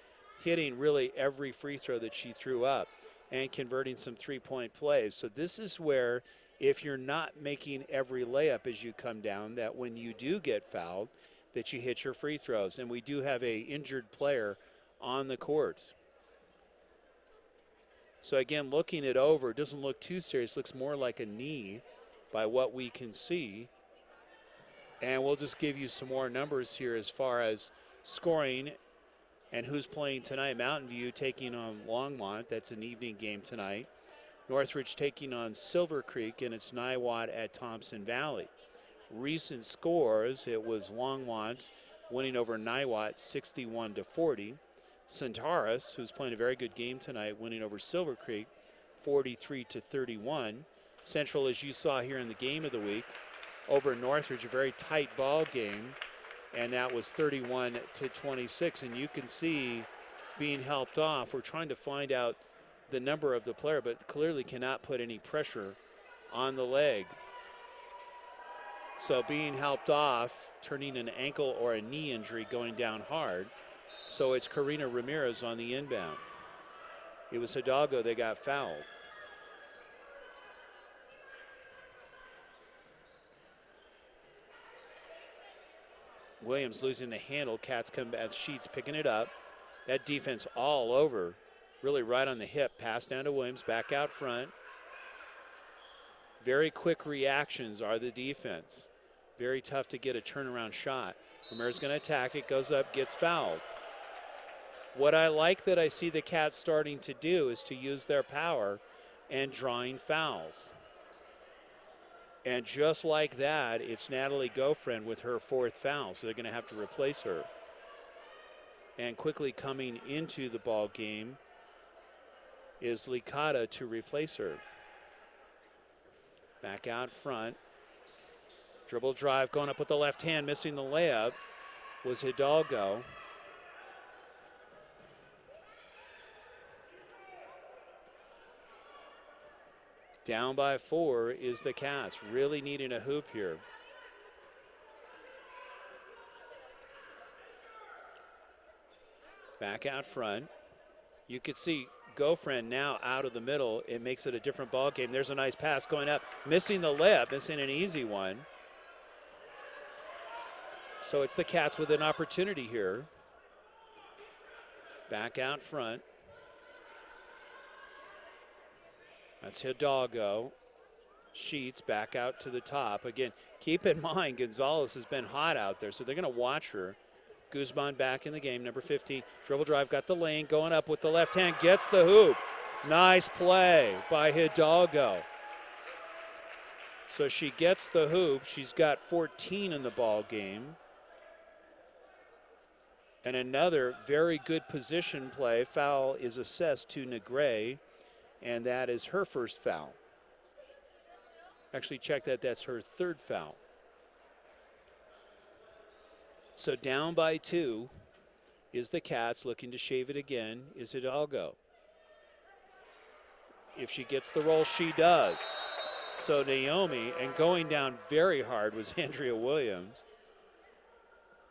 hitting really every free throw that she threw up and converting some three-point plays. So this is where, if you're not making every layup as you come down, that when you do get fouled, that you hit your free throws. And we do have a injured player on the court. So again, looking it over, it doesn't look too serious. Looks more like a knee by what we can see. And we'll just give you some more numbers here as far as scoring and who's playing tonight. Mountain View taking on Longmont. That's an evening game tonight. Northridge taking on Silver Creek, and it's Niwot at Thompson Valley. Recent scores, it was Longmont winning over Niwot 61-40. Centaurus, who's playing a very good game tonight, winning over Silver Creek 43-31. Central, as you saw here in the game of the week, over Northridge, a very tight ball game, and that was 31-26. And you can see being helped off. We're trying to find out the number of the player, but clearly cannot put any pressure on the leg. So being helped off, turning an ankle or a knee injury, going down hard. So it's Karina Ramirez on the inbound. It was Hidalgo that got fouled. Williams losing the handle. Cats come back. Sheets picking it up. That defense all over. Really right on the hip. Pass down to Williams. Back out front. Very quick reactions are the defense. Very tough to get a turnaround shot. Ramirez going to attack it. Goes up. Gets fouled. What I like that I see the Cats starting to do is to use their power and drawing fouls. And just like that, it's Natalie Gofriend with her 4th foul, so they're going to have to replace her. And quickly coming into the ball game is Licata to replace her. Back out front. Dribble drive, going up with the left hand, missing the layup was Hidalgo. Down by 4 is the Cats, really needing a hoop here. Back out front. You could see Gofriend now out of the middle. It makes it a different ball game. There's a nice pass going up, missing the layup, missing an easy one. So it's the Cats with an opportunity here. Back out front. That's Hidalgo. Sheets back out to the top. Again, keep in mind, Gonzalez has been hot out there, so they're going to watch her. Guzman back in the game, number 15. Dribble drive, got the lane, going up with the left hand, gets the hoop. Nice play by Hidalgo. So she gets the hoop. She's got 14 in the ball game. And another very good position play. Foul is assessed to Negre. And that is her 1st foul. Actually, check that. That's her 3rd foul. So down by 2 is the Cats. Looking to shave it again is Hidalgo. If she gets the roll, she does. So Naomi, and going down very hard was Andrea Williams.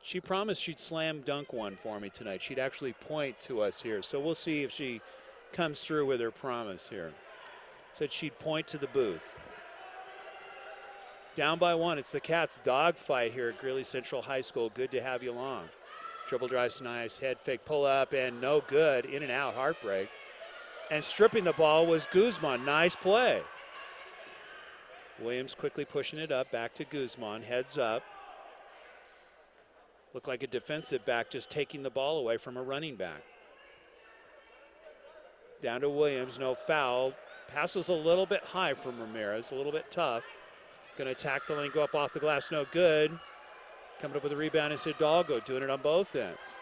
She promised she'd slam dunk one for me tonight. She'd actually point to us here. So we'll see if she comes through with her promise here. Said she'd point to the booth. Down by 1, it's the Cats' dogfight here at Greeley Central High School. Good to have you along. Dribble drives nice, head fake, pull up, and no good. In and out, heartbreak. And stripping the ball was Guzman. Nice play. Williams quickly pushing it up, back to Guzman, heads up. Looked like a defensive back just taking the ball away from a running back. Down to Williams, no foul. Pass was a little bit high from Ramirez, a little bit tough. Going to attack the lane, go up off the glass, no good. Coming up with a rebound is Hidalgo, doing it on both ends.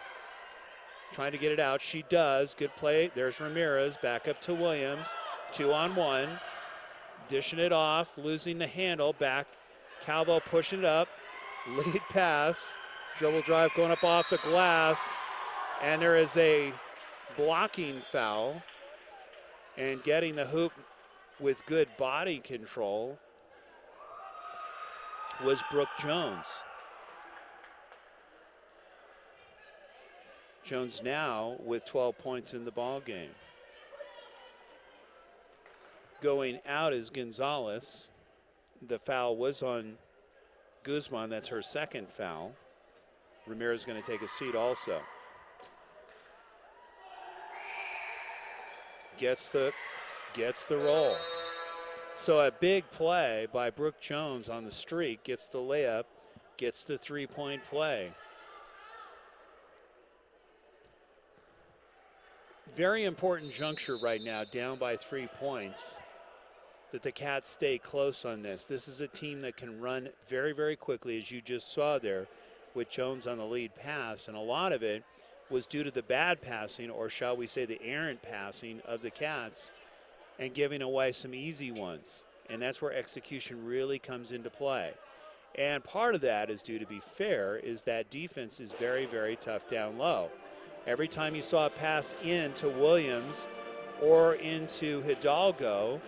Trying to get it out, she does. Good play, there's Ramirez, back up to Williams. 2-on-1, dishing it off, losing the handle, back. Calvo pushing it up, lead pass. Dribble drive going up off the glass. And there is a blocking foul. And getting the hoop with good body control was Brooke Jones. Jones now with 12 points in the ball game. Going out is Gonzalez. The foul was on Guzman. That's her 2nd foul. Ramirez is going to take a seat also. Gets the roll. So a big play by Brooke Jones on the streak, gets the layup, gets the 3-point play. Very important juncture right now, down by 3 points, that the Cats stay close on this. This is a team that can run very, very quickly, as you just saw there, with Jones on the lead pass, and a lot of it was due to the bad passing, or shall we say the errant passing of the Cats, and giving away some easy ones. And that's where execution really comes into play. And part of that is, due to be fair, is that defense is very, very tough down low. Every time you saw a pass into Williams or into Hidalgo,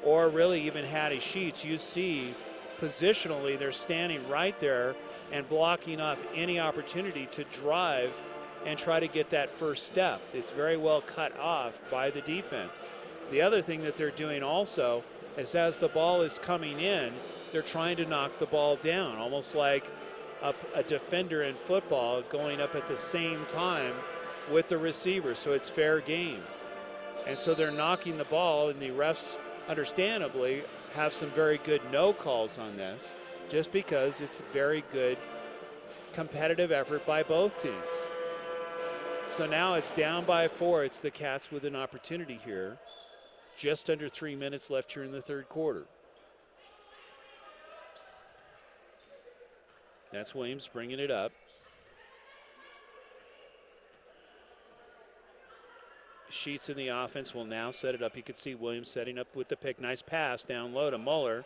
or really even Hattie Sheets, you see positionally they're standing right there and blocking off any opportunity to drive and try to get that first step. It's very well cut off by the defense. The other thing that they're doing also is as the ball is coming in, they're trying to knock the ball down, almost like a defender in football going up at the same time with the receiver, so it's fair game. And so they're knocking the ball, and the refs, understandably, have some very good no calls on this, just because it's very good competitive effort by both teams. So now it's down by 4. It's the Cats with an opportunity here. Just under 3 minutes left here in the third quarter. That's Williams bringing it up. Sheets in the offense will now set it up. You can see Williams setting up with the pick. Nice pass down low to Muller.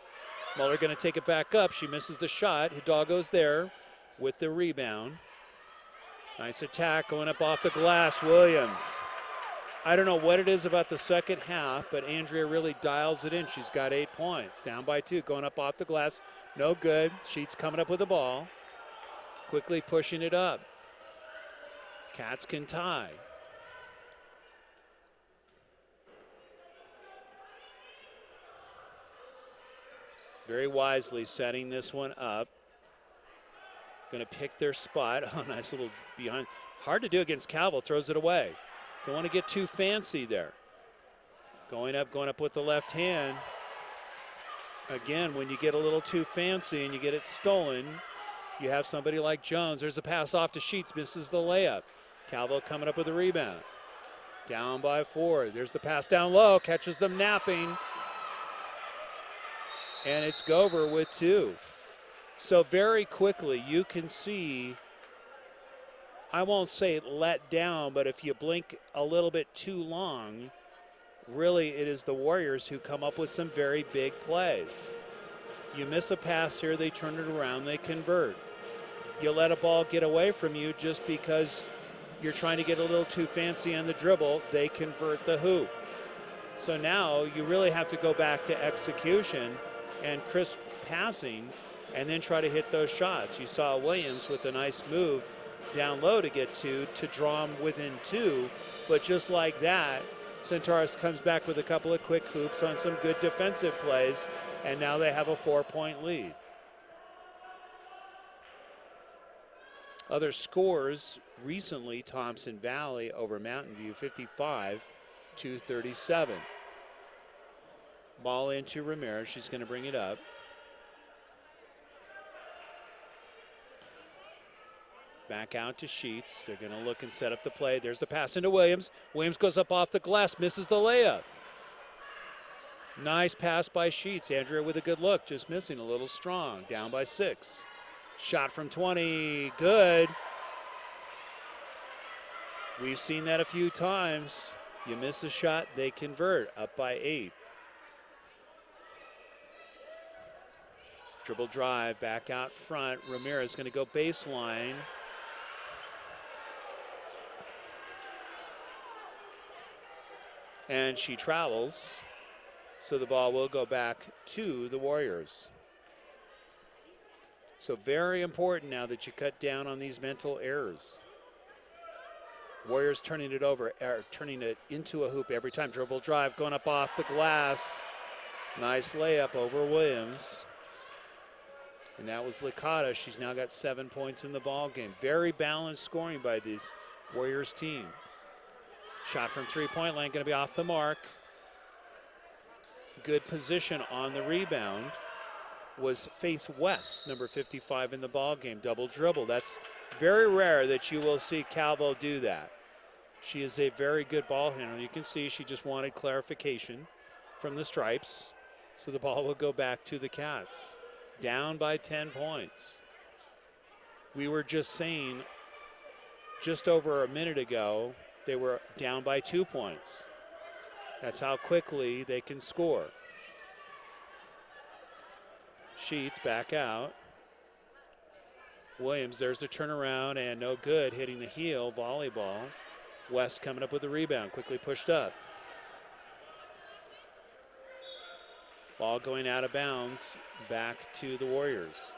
Muller going to take it back up. She misses the shot. Hidalgo's there with the rebound. Nice attack going up off the glass. Williams. I don't know what it is about the second half, but Andrea really dials it in. She's got 8 points. Down by 2. Going up off the glass. No good. Sheets coming up with the ball. Quickly pushing it up. Cats can tie. Very wisely setting this one up. Going to pick their spot. Oh, nice little behind. Hard to do against Calvo. Throws it away. Don't want to get too fancy there. Going up with the left hand. Again, when you get a little too fancy and you get it stolen, you have somebody like Jones. There's a pass off to Sheets. Misses the layup. Calvo coming up with a rebound. Down by 4. There's the pass down low. Catches them napping. And it's Gover with 2. So very quickly you can see, I won't say let down, but if you blink a little bit too long, really it is the Warriors who come up with some very big plays. You miss a pass here, they turn it around, they convert. You let a ball get away from you just because you're trying to get a little too fancy on the dribble, they convert the hoop. So now you really have to go back to execution and crisp passing and then try to hit those shots. You saw Williams with a nice move down low to get to draw him within 2. But just like that, Centaurus comes back with a couple of quick hoops on some good defensive plays, and now they have a 4-point lead. Other scores recently, Thompson Valley over Mountain View, 55-37. Ball into Ramirez. She's going to bring it up. Back out to Sheets. They're going to look and set up the play. There's the pass into Williams. Williams goes up off the glass, misses the layup. Nice pass by Sheets. Andrea with a good look, just missing a little strong. Down by 6. Shot from 20, good. We've seen that a few times. You miss a shot, they convert. Up by 8. Dribble drive, back out front. Ramirez going to go baseline. And she travels, so the ball will go back to the Warriors. So very important now that you cut down on these mental errors. Warriors turning it over, turning it into a hoop every time. Dribble drive, going up off the glass. Nice layup over Williams. And that was Licata. She's now got 7 points in the ball game. Very balanced scoring by this Warriors team. Shot from three-point line, going to be off the mark. Good position on the rebound was Faith West, number 55 in the ball game. Double dribble. That's very rare that you will see Calvo do that. She is a very good ball handler. You can see she just wanted clarification from the stripes. So the ball will go back to the Cats. Down by 10 points. We were just saying just over a minute ago, they were down by 2 points. That's how quickly they can score. Sheets back out. Williams, there's the turnaround and no good, hitting the heel, volleyball. West coming up with the rebound, quickly pushed up. Ball going out of bounds, back to the Warriors.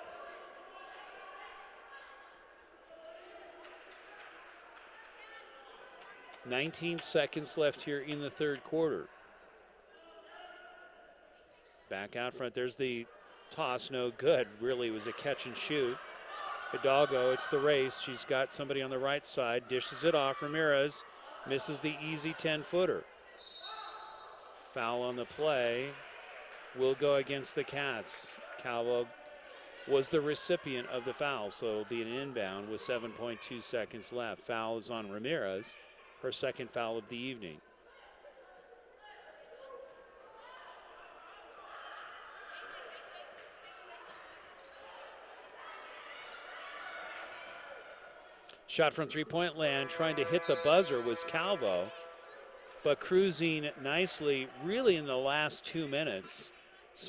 19 seconds left here in the third quarter. Back out front, there's the toss, no good. Really was a catch and shoot. Hidalgo, it's the race. She's got somebody on the right side, dishes it off. Ramirez misses the easy 10-footer. Foul on the play will go against the Cats. Calvo was the recipient of the foul, so it'll be an inbound with 7.2 seconds left. Foul is on Ramirez, her second foul of the evening. Shot from three-point land, trying to hit the buzzer was Calvo, but cruising nicely really in the last 2 minutes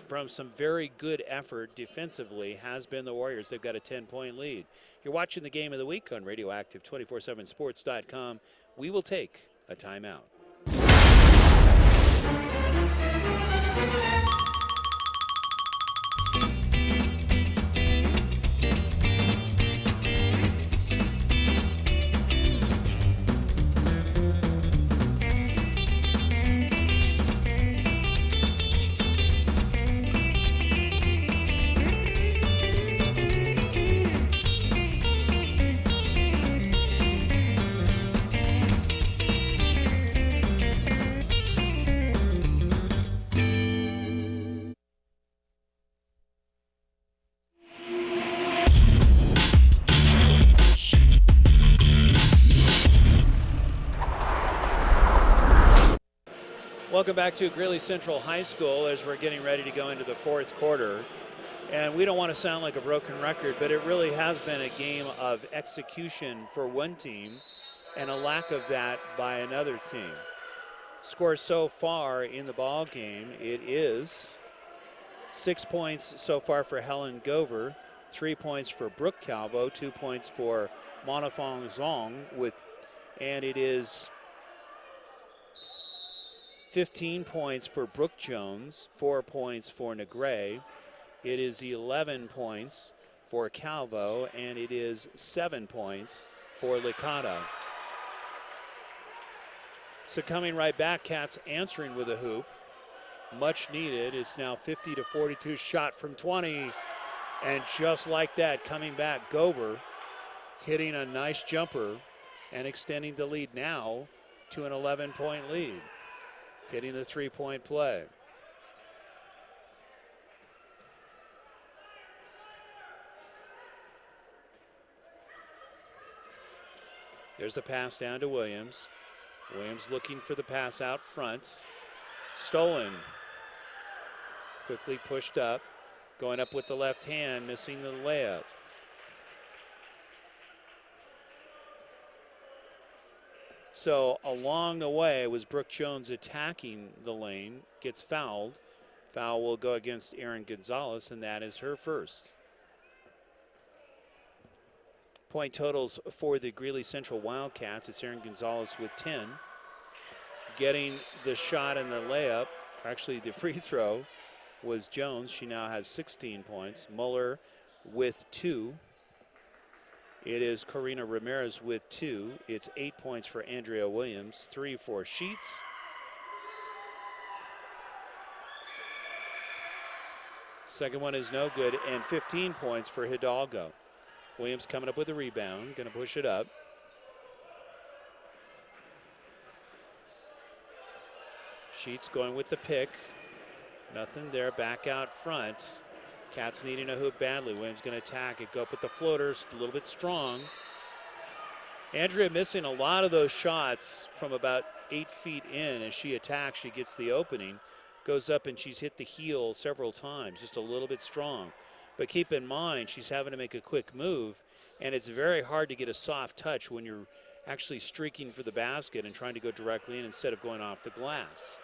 from some very good effort defensively has been the Warriors. They've got a 10-point lead. You're watching the Game of the Week on Radioactive 247sports.com. We will take a timeout. Welcome back to Greeley Central High School as we're getting ready to go into the fourth quarter. And we don't want to sound like a broken record, but it really has been a game of execution for one team and a lack of that by another team. Score so far in the ball game, it is 6 points so far for Helen Gover, 3 points for Brooke Calvo, 2 points for Monafong Zong, and it is 15 points for Brooke Jones, 4 points for Negre. It is 11 points for Calvo, and it is 7 points for Licata. So coming right back, Cats answering with a hoop. Much needed. It's now 50-42, shot from 20. And just like that, coming back, Gover hitting a nice jumper and extending the lead now to an 11-point lead. Hitting the three-point play. There's the pass down to Williams. Williams looking for the pass out front. Stolen. Quickly pushed up. Going up with the left hand, missing the layup. So along the way was Brooke Jones attacking the lane, gets fouled. Foul will go against Erin Gonzalez, and that is her first. Point totals for the Greeley Central Wildcats. It's Erin Gonzalez with 10. Getting the shot and the layup, or actually the free throw, was Jones. She now has 16 points. Muller with 2. It is Karina Ramirez with 2. It's 8 points for Andrea Williams, 3 for Sheets. Second one is no good, and 15 points for Hidalgo. Williams coming up with a rebound, going to push it up. Sheets going with the pick. Nothing there, back out front. Cats needing a hoop badly. Williams going to attack it, go up with the floaters, a little bit strong. Andrea missing a lot of those shots from about 8 feet in. As she attacks, she gets the opening, goes up, and she's hit the heel several times, just a little bit strong. But keep in mind, she's having to make a quick move, and it's very hard to get a soft touch when you're actually streaking for the basket and trying to go directly in instead of going off the glass.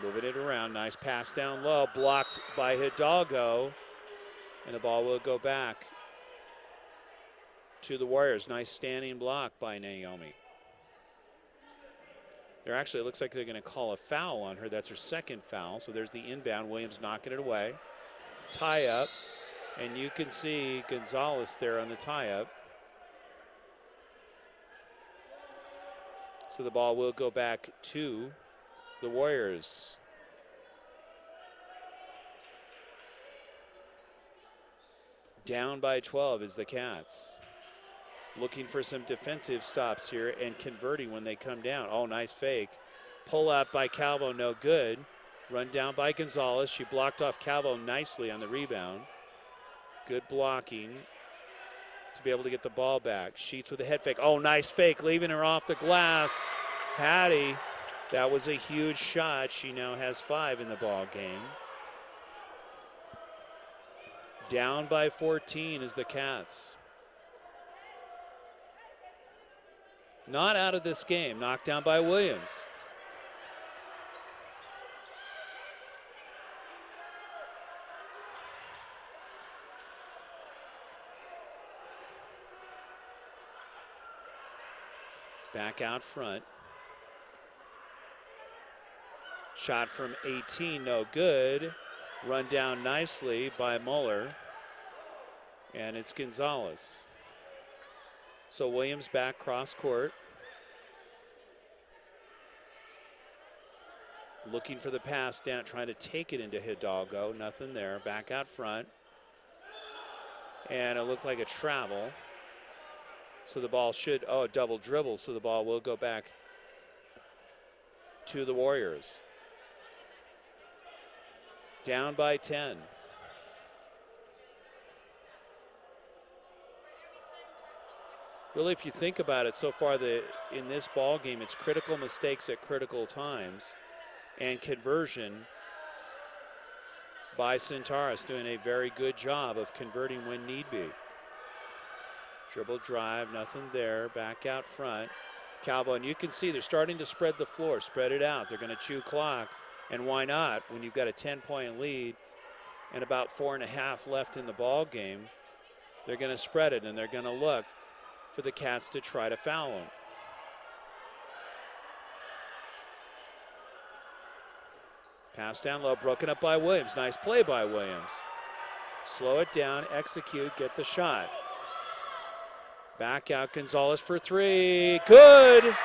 Moving it around, nice pass down low, blocked by Hidalgo, and the ball will go back to the Warriors. Nice standing block by Naomi. They're actually, it looks like they're going to call a foul on her. That's her second foul, so there's the inbound. Williams knocking it away. Tie up, And you can see Gonzalez there on the tie-up. So the ball will go back to the Warriors. Down by 12 is the Cats. Looking for some defensive stops here and converting when they come down. Oh, nice fake. Pull up by Calvo, no good. Run down by Gonzalez. She blocked off Calvo nicely on the rebound. Good blocking to be able to get the ball back. Sheets with a head fake. Oh, nice fake, leaving her off the glass. Patty, that was a huge shot. She now has 5 in the ball game. Down by 14 is the Cats. Not out of this game. Knocked down by Williams. Back out front. Shot from 18, no good. Run down nicely by Muller. And it's Gonzalez. So Williams back cross court. Looking for the pass down, trying to take it into Hidalgo. Nothing there. Back out front. And it looked like a travel. So the ball should, a double dribble, so the ball will go back to the Warriors. Down by 10. Really, if you think about it, so far in this ball game, it's critical mistakes at critical times and conversion by Centaurus, doing a very good job of converting when need be. Dribble drive, nothing there. Back out front. Calvo, and you can see they're starting to spread the floor, spread it out. They're going to chew clock, and why not when you've got a 10-point lead and about 4.5 left in the ball game? They're going to spread it, and they're going to look for the Cats to try to foul them. Pass down low, broken up by Williams. Nice play by Williams. Slow it down, execute, get the shot. Back out Gonzalez for 3. Good!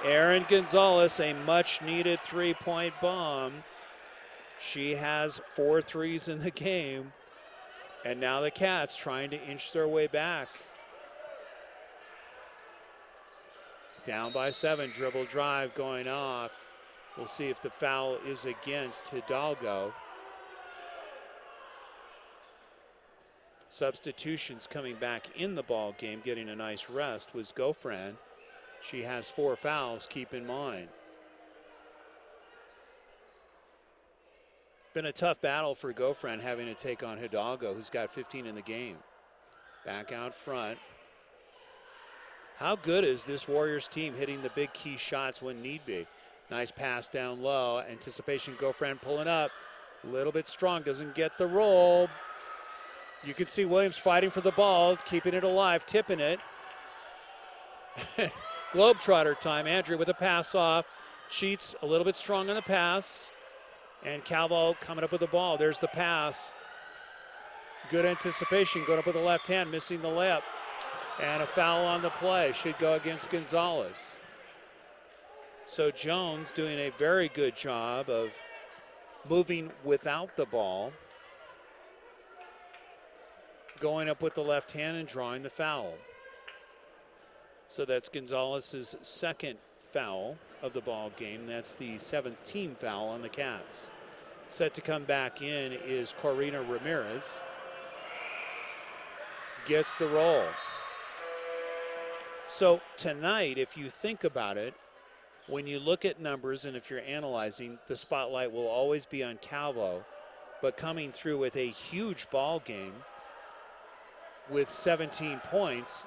Erin Gonzalez, a much-needed 3-point bomb. She has 4 threes in the game. And now the Cats trying to inch their way back. Down by 7, dribble drive going off. We'll see if the foul is against Hidalgo. Substitutions coming back in the ball game, getting a nice rest, was Gofran. She has 4 fouls, keep in mind. Been a tough battle for Gofran having to take on Hidalgo, who's got 15 in the game. Back out front. How good is this Warriors team hitting the big key shots when need be? Nice pass down low. Anticipation, Gofran pulling up. A little bit strong, doesn't get the roll. You can see Williams fighting for the ball, keeping it alive, tipping it. Globetrotter time. Andrew with a pass off. Sheets a little bit strong on the pass. And Calvo coming up with the ball. There's the pass. Good anticipation, going up with the left hand, missing the layup. And a foul on the play. Should go against Gonzalez. So Jones doing a very good job of moving without the ball. Going up with the left hand and drawing the foul. So that's Gonzalez's second foul of the ball game. That's the 7th team foul on the Cats. Set to come back in is Corina Ramirez. Gets the roll. So tonight, if you think about it, when you look at numbers and if you're analyzing, the spotlight will always be on Calvo, but coming through with a huge ball game with 17 points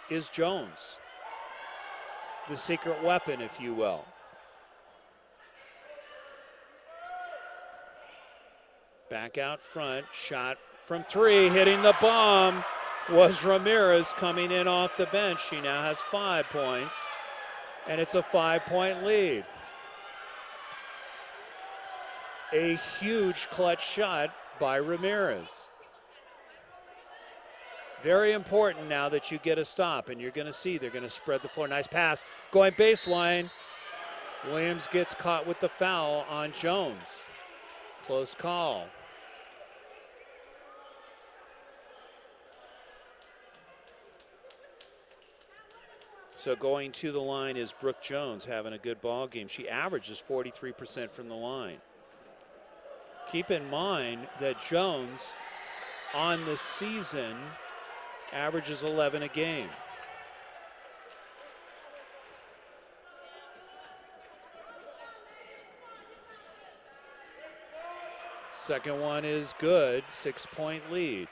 is Jones. The secret weapon, if you will. Back out front, shot from 3, hitting the bomb was Ramirez coming in off the bench. She now has 5 points, and it's a 5-point lead. A huge clutch shot by Ramirez. Very important now that you get a stop, and you're going to see they're going to spread the floor. Nice pass going baseline. Williams gets caught with the foul on Jones. Close call. So going to the line is Brooke Jones, having a good ball game. She averages 43% from the line. Keep in mind that Jones on the season averages 11 a game. Second one is good, 6-point lead.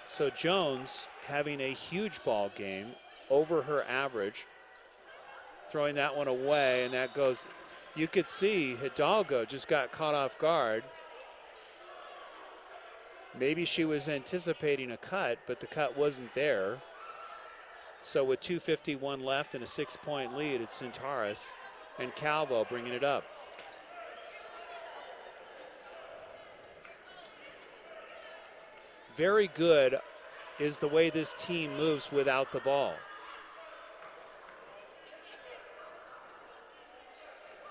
So Jones having a huge ball game, over her average, throwing that one away, and that goes, you could see Hidalgo just got caught off guard. Maybe she was anticipating a cut, but the cut wasn't there. So with 2:51 left and a 6-point lead, it's Centaurus and Calvo bringing it up. Very good is the way this team moves without the ball.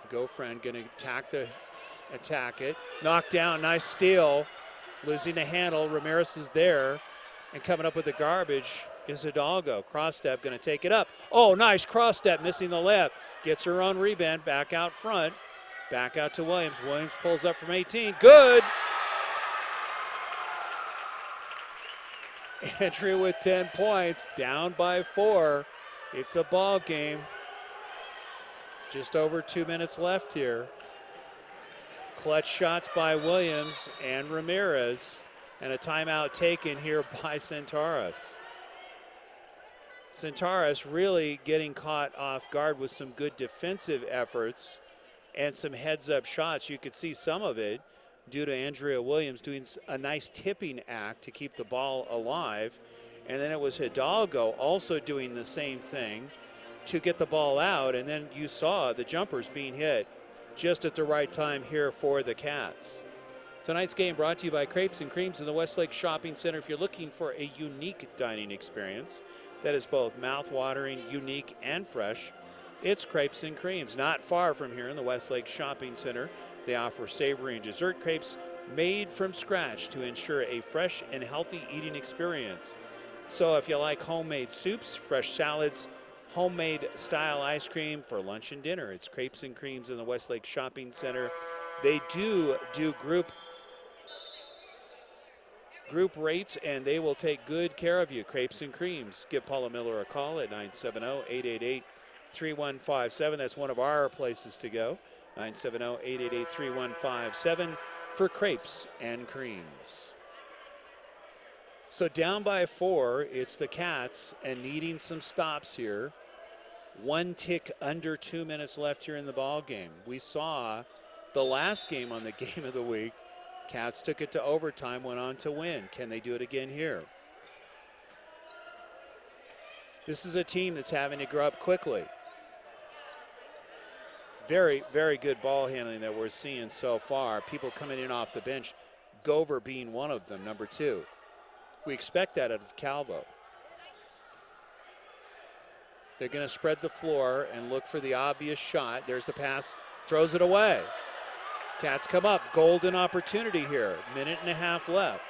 Gofriend going to attack it. Knocked down, nice steal. Losing the handle, Ramirez is there. And coming up with the garbage is Hidalgo. Cross step, going to take it up. Oh, nice cross step, missing the layup. Gets her own rebound, back out front. Back out to Williams. Williams pulls up from 18. Good! Andrea with 10 points, down by 4. It's a ball game. Just over 2 minutes left here. Clutch shots by Williams and Ramirez, and a timeout taken here by Centaurus. Centaurus really getting caught off guard with some good defensive efforts and some heads-up shots. You could see some of it due to Andrea Williams doing a nice tipping act to keep the ball alive. And then it was Hidalgo also doing the same thing to get the ball out. And then you saw the jumpers being hit just at the right time here for the Cats. Tonight's game brought to you by Crepes and Creams in the Westlake Shopping Center. If you're looking for a unique dining experience that is both mouth-watering, unique, and fresh, it's Crepes and Creams. Not far from here in the Westlake Shopping Center. They offer savory and dessert crepes made from scratch to ensure a fresh and healthy eating experience. So if you like homemade soups, fresh salads, homemade style ice cream for lunch and dinner, it's Crepes and Creams in the Westlake Shopping Center. They do group rates, and they will take good care of you. Crepes and Creams. Give Paula Miller a call at 970-888-3157. That's one of our places to go. 970-888-3157 for Crepes and Creams. So down by 4, it's the Cats and needing some stops here. 1 tick under 2 minutes left here in the ball game. We saw the last game on the Game of the Week. Cats took it to overtime, went on to win. Can they do it again here? This is a team that's having to grow up quickly. Very, very good ball handling that we're seeing so far. People coming in off the bench, Gover being one of them, number 2. We expect that out of Calvo. They're going to spread the floor and look for the obvious shot. There's the pass, throws it away. Cats come up, golden opportunity here. 1.5 minutes left.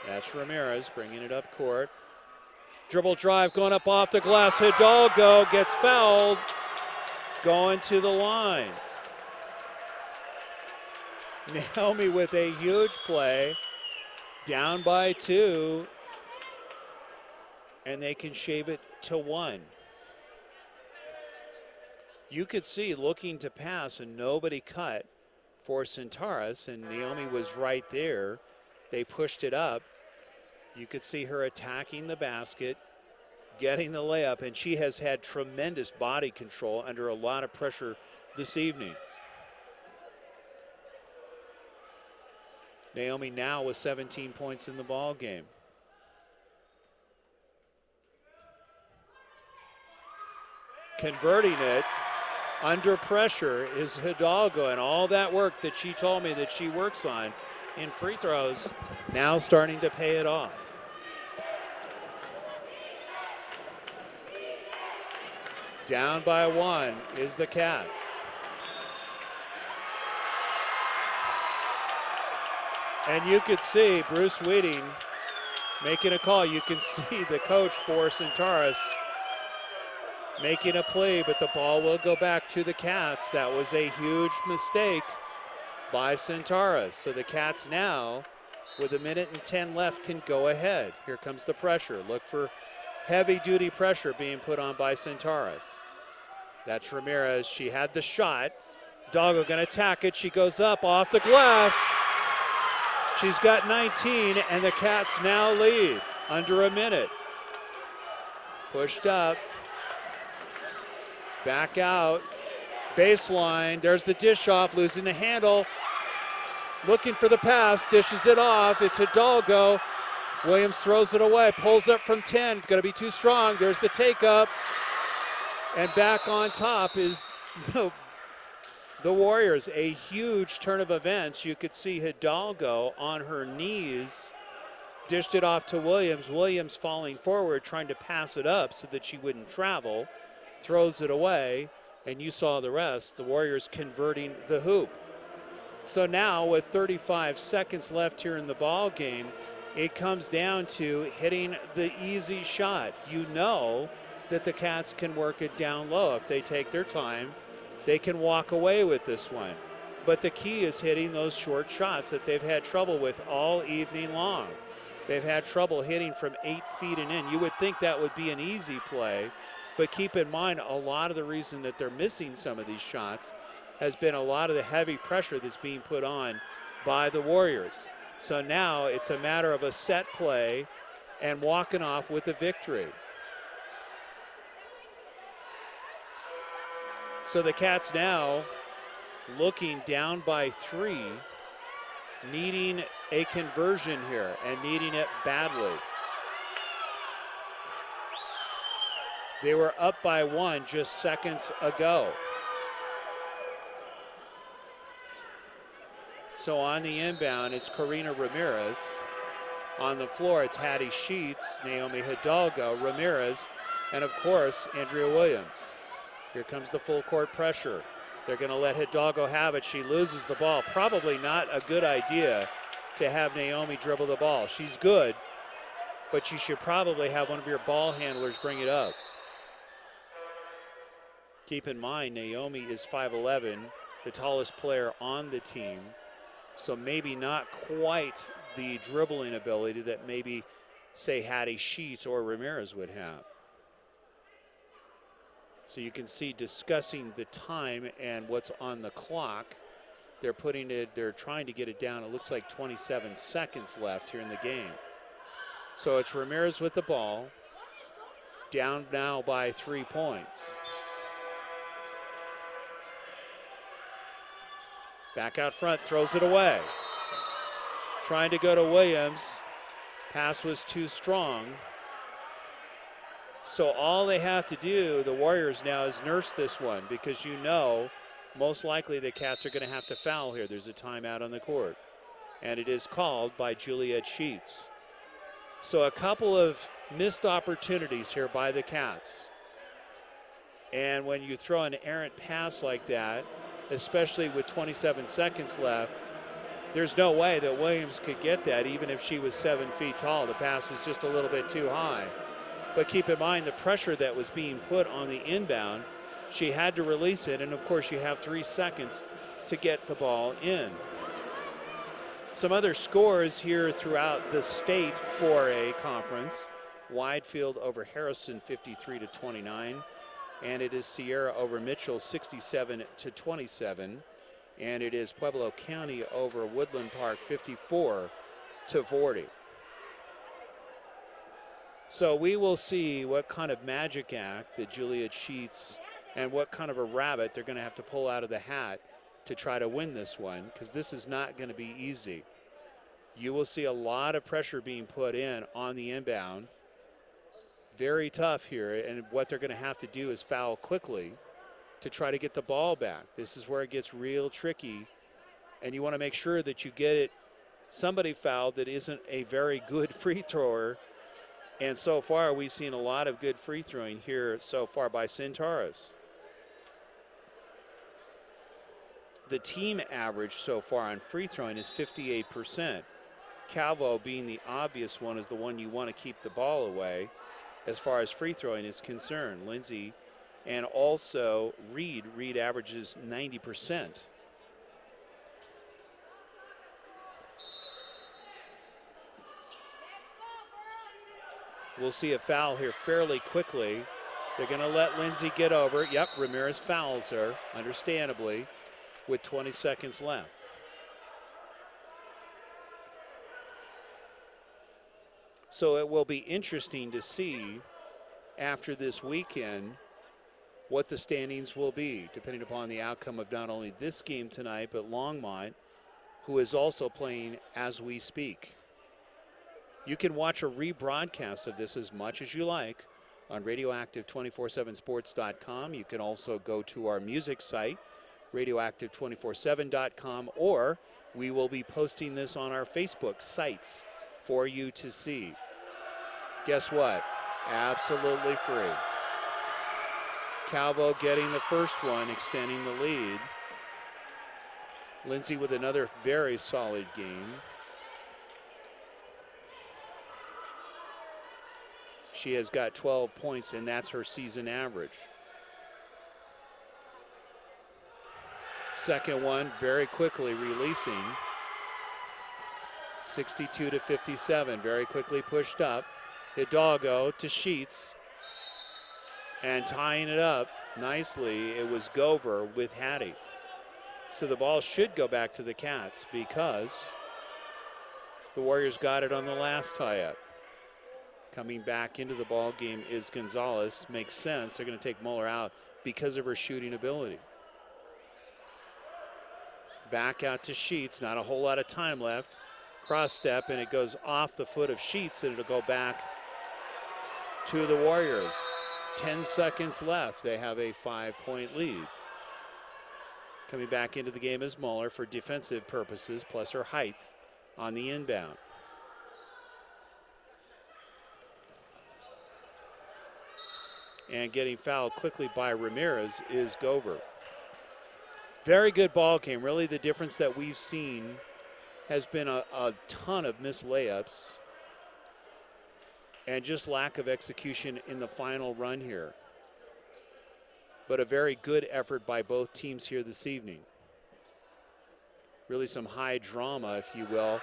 That's Ramirez bringing it up court. Dribble drive going up off the glass. Hidalgo gets fouled. Going to the line. Naomi with a huge play. Down by 2. And they can shave it to 1. You could see looking to pass and nobody cut for Centaurus, and Naomi was right there. They pushed it up. You could see her attacking the basket, getting the layup, and she has had tremendous body control under a lot of pressure this evening. Naomi now with 17 points in the ball game. Converting it under pressure is Hidalgo, and all that work that she told me that she works on in free throws, now starting to pay it off. Down by 1 is the Cats. And you could see Bruce Wheating making a call. You can see the coach for Centaurus making a play, but the ball will go back to the Cats. That was a huge mistake by Centaurus. So the Cats now, with 1:10 left, can go ahead. Here comes the pressure. Look for heavy-duty pressure being put on by Centaurus. That's Ramirez. She had the shot. Doggo gonna attack it. She goes up off the glass. She's got 19, and the Cats now lead under a minute. Pushed up. Back out. Baseline. There's the dish off, losing the handle. Looking for the pass, dishes it off. It's Hidalgo. Williams throws it away, pulls up from 10. It's going to be too strong. There's the take up. And back on top is the Warriors. A huge turn of events. You could see Hidalgo on her knees, dished it off to Williams. Williams falling forward, trying to pass it up so that she wouldn't travel. Throws it away, and you saw the rest. The Warriors converting the hoop. So now with 35 seconds left here in the ball game, it comes down to hitting the easy shot. You know that the Cats can work it down low. If they take their time, they can walk away with this one. But the key is hitting those short shots that they've had trouble with all evening long. They've had trouble hitting from 8 feet and in. You would think that would be an easy play, but keep in mind a lot of the reason that they're missing some of these shots has been a lot of the heavy pressure that's being put on by the Warriors. So now it's a matter of a set play and walking off with a victory. So the Cats now looking down by 3, needing a conversion here and needing it badly. They were up by 1 just seconds ago. So on the inbound, it's Karina Ramirez. On the floor, it's Hattie Sheets, Naomi Hidalgo, Ramirez, and of course, Andrea Williams. Here comes the full court pressure. They're going to let Hidalgo have it. She loses the ball. Probably not a good idea to have Naomi dribble the ball. She's good, but you should probably have one of your ball handlers bring it up. Keep in mind, Naomi is 5'11", the tallest player on the team. So maybe not quite the dribbling ability that maybe, say, Hattie Sheets or Ramirez would have. So you can see discussing the time and what's on the clock. They're trying to get it down. It looks like 27 seconds left here in the game. So it's Ramirez with the ball, down now by 3 points. Back out front, throws it away. Trying to go to Williams. Pass was too strong. So all they have to do, the Warriors now, is nurse this one, because you know most likely the Cats are going to have to foul here. There's a timeout on the court, and it is called by Juliet Sheets. So a couple of missed opportunities here by the Cats. And when you throw an errant pass like that, especially with 27 seconds left, there's no way that Williams could get that, even if she was 7 feet tall. The pass was just a little bit too high. But keep in mind the pressure that was being put on the inbound. She had to release it, and of course you have 3 seconds to get the ball in. Some other scores here throughout the state 4A conference. Widefield over Harrison 53-29. And it is Sierra over Mitchell 67-27. And it is Pueblo County over Woodland Park 54-40. So we will see what kind of magic act that Juliet Sheets and what kind of a rabbit they're going to have to pull out of the hat to try to win this one, because this is not going to be easy. You will see a lot of pressure being put in on the inbound. Very tough here, and what they're going to have to do is foul quickly to try to get the ball back. This is where it gets real tricky, and you want to make sure that you get it somebody fouled that isn't a very good free thrower. And so far, we've seen a lot of good free throwing here so far by Centaurus. The team average so far on free throwing is 58%. Calvo, being the obvious one, is the one you want to keep the ball away as far as free throwing is concerned. Lindsay and also Reed. Reed averages 90%. We'll see a foul here fairly quickly. They're going to let Lindsay get over. Yep, Ramirez fouls her, understandably, with 20 seconds left. So it will be interesting to see after this weekend what the standings will be, depending upon the outcome of not only this game tonight, but Longmont, who is also playing as we speak. You can watch a rebroadcast of this as much as you like on radioactive247sports.com. You can also go to our music site, radioactive247.com, or we will be posting this on our Facebook sites for you to see. Guess what? Absolutely free. Calvo getting the first one, extending the lead. Lindsay with another very solid game. She has got 12 points, and that's her season average. Second one, very quickly releasing. 62-57, very quickly pushed up. Hidalgo to Sheets, and tying it up nicely, it was Gover with Hattie. So the ball should go back to the Cats because the Warriors got it on the last tie-up. Coming back into the ball game is Gonzalez. Makes sense. They're going to take Muller out because of her shooting ability. Back out to Sheets. Not a whole lot of time left. Cross step, and it goes off the foot of Sheets, and it'll go back to the Warriors. 10 seconds left. They have a 5-point lead. Coming back into the game is Muller for defensive purposes, plus her height on the inbound. And getting fouled quickly by Ramirez is Gover. Very good ball game. Really the difference that we've seen has been a ton of missed layups and just lack of execution in the final run here. But a very good effort by both teams here this evening. Really some high drama, if you will,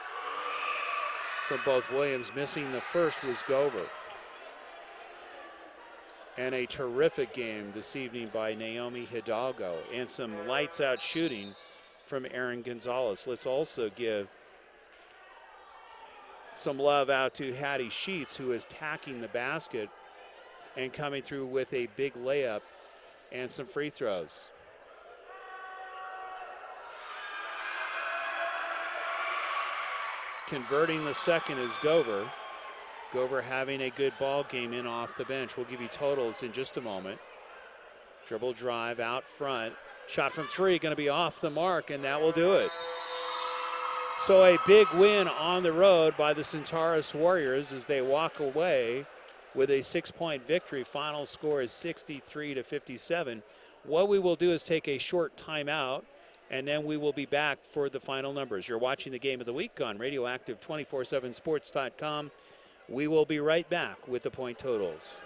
from both Williams. Missing the first was Gover. And a terrific game this evening by Naomi Hidalgo, and some lights out shooting from Erin Gonzalez. Let's also give some love out to Hattie Sheets, who is tacking the basket and coming through with a big layup and some free throws. Converting the second is Gover. Gover having a good ball game in off the bench. We'll give you totals in just a moment. Dribble drive out front. Shot from three, going to be off the mark, and that will do it. So a big win on the road by the Centaurus Warriors as they walk away with a 6-point victory. Final score is 63-57. What we will do is take a short timeout, and then we will be back for the final numbers. You're watching the Game of the Week on radioactive247sports.com. We will be right back with the point totals.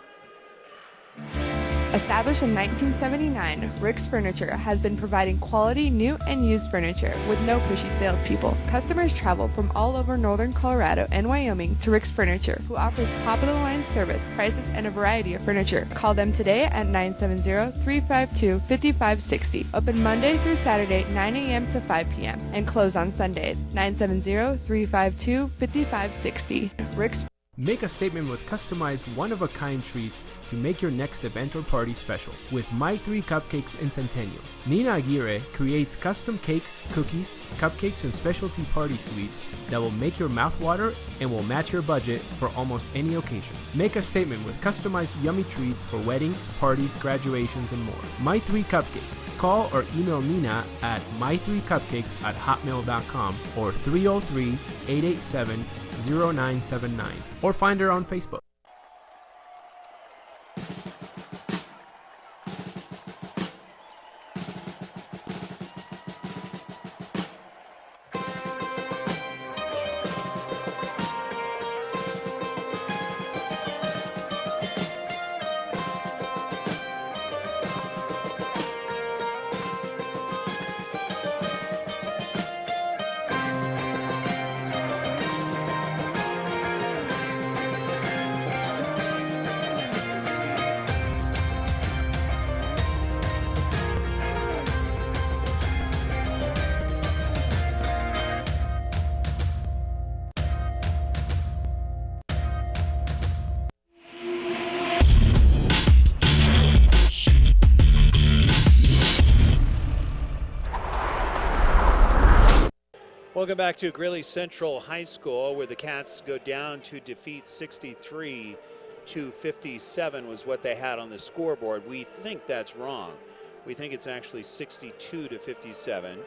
Established in 1979, Rick's Furniture has been providing quality new and used furniture with no pushy salespeople. Customers travel from all over northern Colorado and Wyoming to Rick's Furniture, who offers top-of-the-line service, prices, and a variety of furniture. Call them today at 970-352-5560. Open Monday through Saturday, 9 a.m. to 5 p.m. and close on Sundays. 970-352-5560. Rick's Make a statement with customized one-of-a-kind treats to make your next event or party special with My 3 Cupcakes in Centennial. Nina Aguirre creates custom cakes, cookies, cupcakes, and specialty party sweets that will make your mouth water and will match your budget for almost any occasion. Make a statement with customized yummy treats for weddings, parties, graduations, and more. My 3 Cupcakes. Call or email Nina at my3cupcakes@hotmail.com or 303-887-0979 or find her on Facebook. Welcome back to Greeley Central High School, where the Cats go down to defeat 63-57 was what they had on the scoreboard. We think that's wrong. We think it's actually 62-57.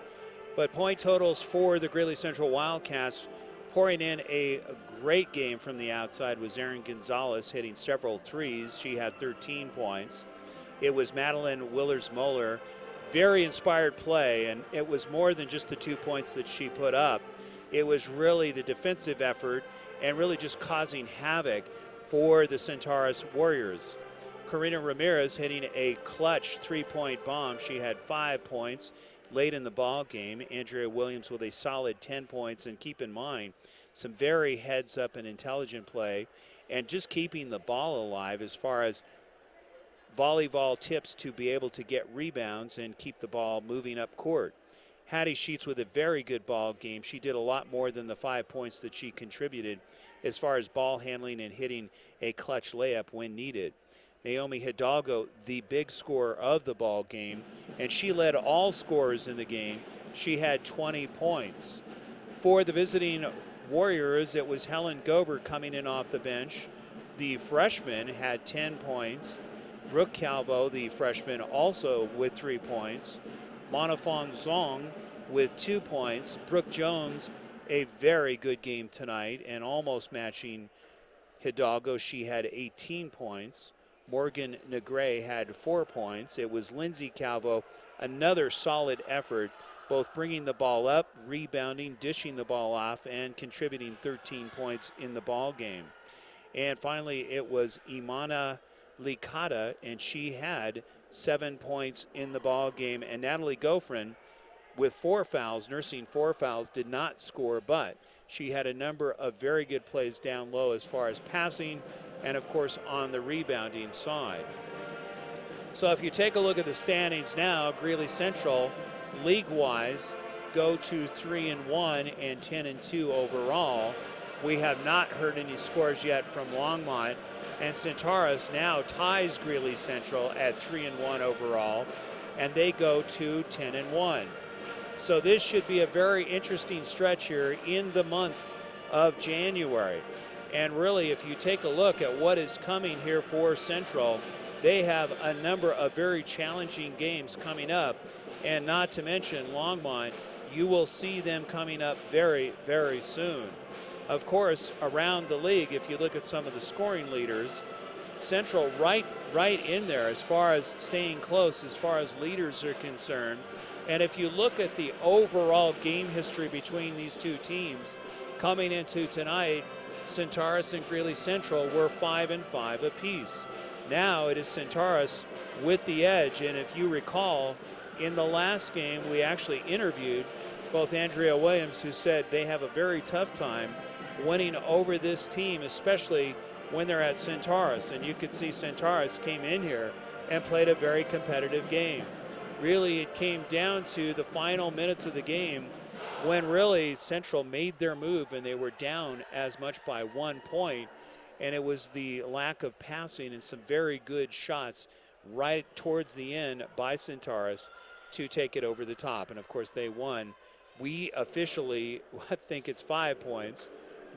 But point totals for the Greeley Central Wildcats, pouring in a great game from the outside was Erin Gonzalez, hitting several threes. She had 13 points. It was Madeline Willers-Moeller. Very inspired play, and it was more than just the 2 points that she put up. It was really the defensive effort and really just causing havoc for the Centaurus Warriors. Karina Ramirez hitting a clutch three-point bomb. She had 5 points late in the ball game. Andrea Williams with a solid 10 points, and keep in mind some very heads-up and intelligent play and just keeping the ball alive as far as volleyball tips to be able to get rebounds and keep the ball moving up court. Hattie Sheets with a very good ball game. She did a lot more than the 5 points that she contributed as far as ball handling and hitting a clutch layup when needed. Naomi Hidalgo, the big scorer of the ball game, and she led all scorers in the game. She had 20 points. For the visiting Warriors, it was Helen Gover coming in off the bench. The freshman had 10 points. Brooke Calvo, the freshman, also with 3 points. Monafong Zong with 2 points. Brooke Jones, a very good game tonight and almost matching Hidalgo. She had 18 points. Morgan Negre had 4 points. It was Lindsay Calvo, another solid effort, both bringing the ball up, rebounding, dishing the ball off, and contributing 13 points in the ball game. And finally, it was Imana Licata, and she had 7 points in the ball game. And Natalie Goffrin, with 4 fouls, nursing 4 fouls, did not score, but she had a number of very good plays down low as far as passing and, of course, on the rebounding side. So if you take a look at the standings now, Greeley Central, league-wise, go to 3-1 and 10-2 overall. We have not heard any scores yet from Longmont. And Centaurus now ties Greeley Central at 3-1 overall, and they go to 10-1. So this should be a very interesting stretch here in the month of January. And really, if you take a look at what is coming here for Central, they have a number of very challenging games coming up, and not to mention Longmont. You will see them coming up very, very soon. Of course, around the league, if you look at some of the scoring leaders, Central right in there as far as staying close as far as leaders are concerned. And if you look at the overall game history between these two teams, coming into tonight, Centaurus and Greeley Central were 5-5 apiece. Now it is Centaurus with the edge, and if you recall, in the last game we actually interviewed both Andrea Williams, who said they have a very tough time winning over this team, especially when they're at Centaurus. And you could see Centaurus came in here and played a very competitive game. Really, it came down to the final minutes of the game when really Central made their move and they were down as much by 1 point. and it was the lack of passing and some very good shots right towards the end by Centaurus to take it over the top. And of course they won. We officially think it's 5 points,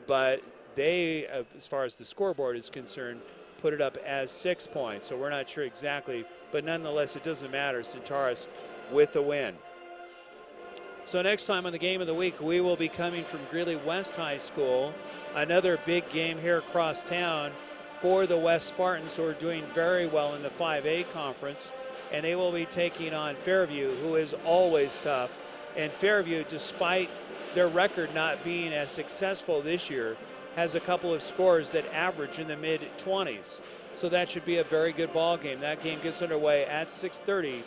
but they, as far as the scoreboard is concerned, put it up as 6 points. So we're not sure exactly, but nonetheless, it doesn't matter. Centaurus with the win. So next time on the Game of the Week, we will be coming from Greeley West High School. Another big game here across town for the West Spartans, who are doing very well in the 5A conference. And they will be taking on Fairview, who is always tough. And Fairview, despite their record not being as successful this year, has a couple of scores that average in the mid-20s. So that should be a very good ball game. That game gets underway at 6:30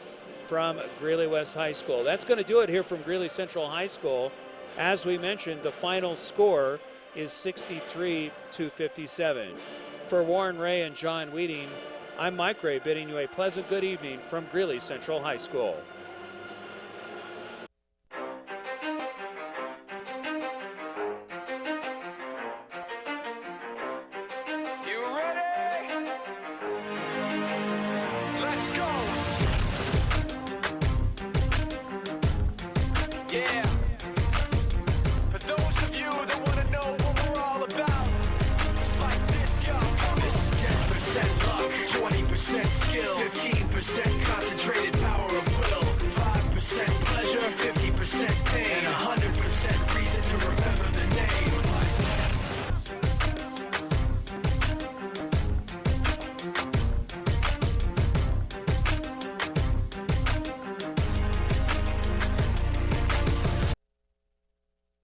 from Greeley West High School. That's going to do it here from Greeley Central High School. As we mentioned, the final score is 63-57. For Warren Ray and John Weeding, I'm Mike Ray, bidding you a pleasant good evening from Greeley Central High School. You ready? Let's go. Yeah. For those of you that want to know what we're all about, it's like this, yo. This is 10% luck, 20% skill, 15%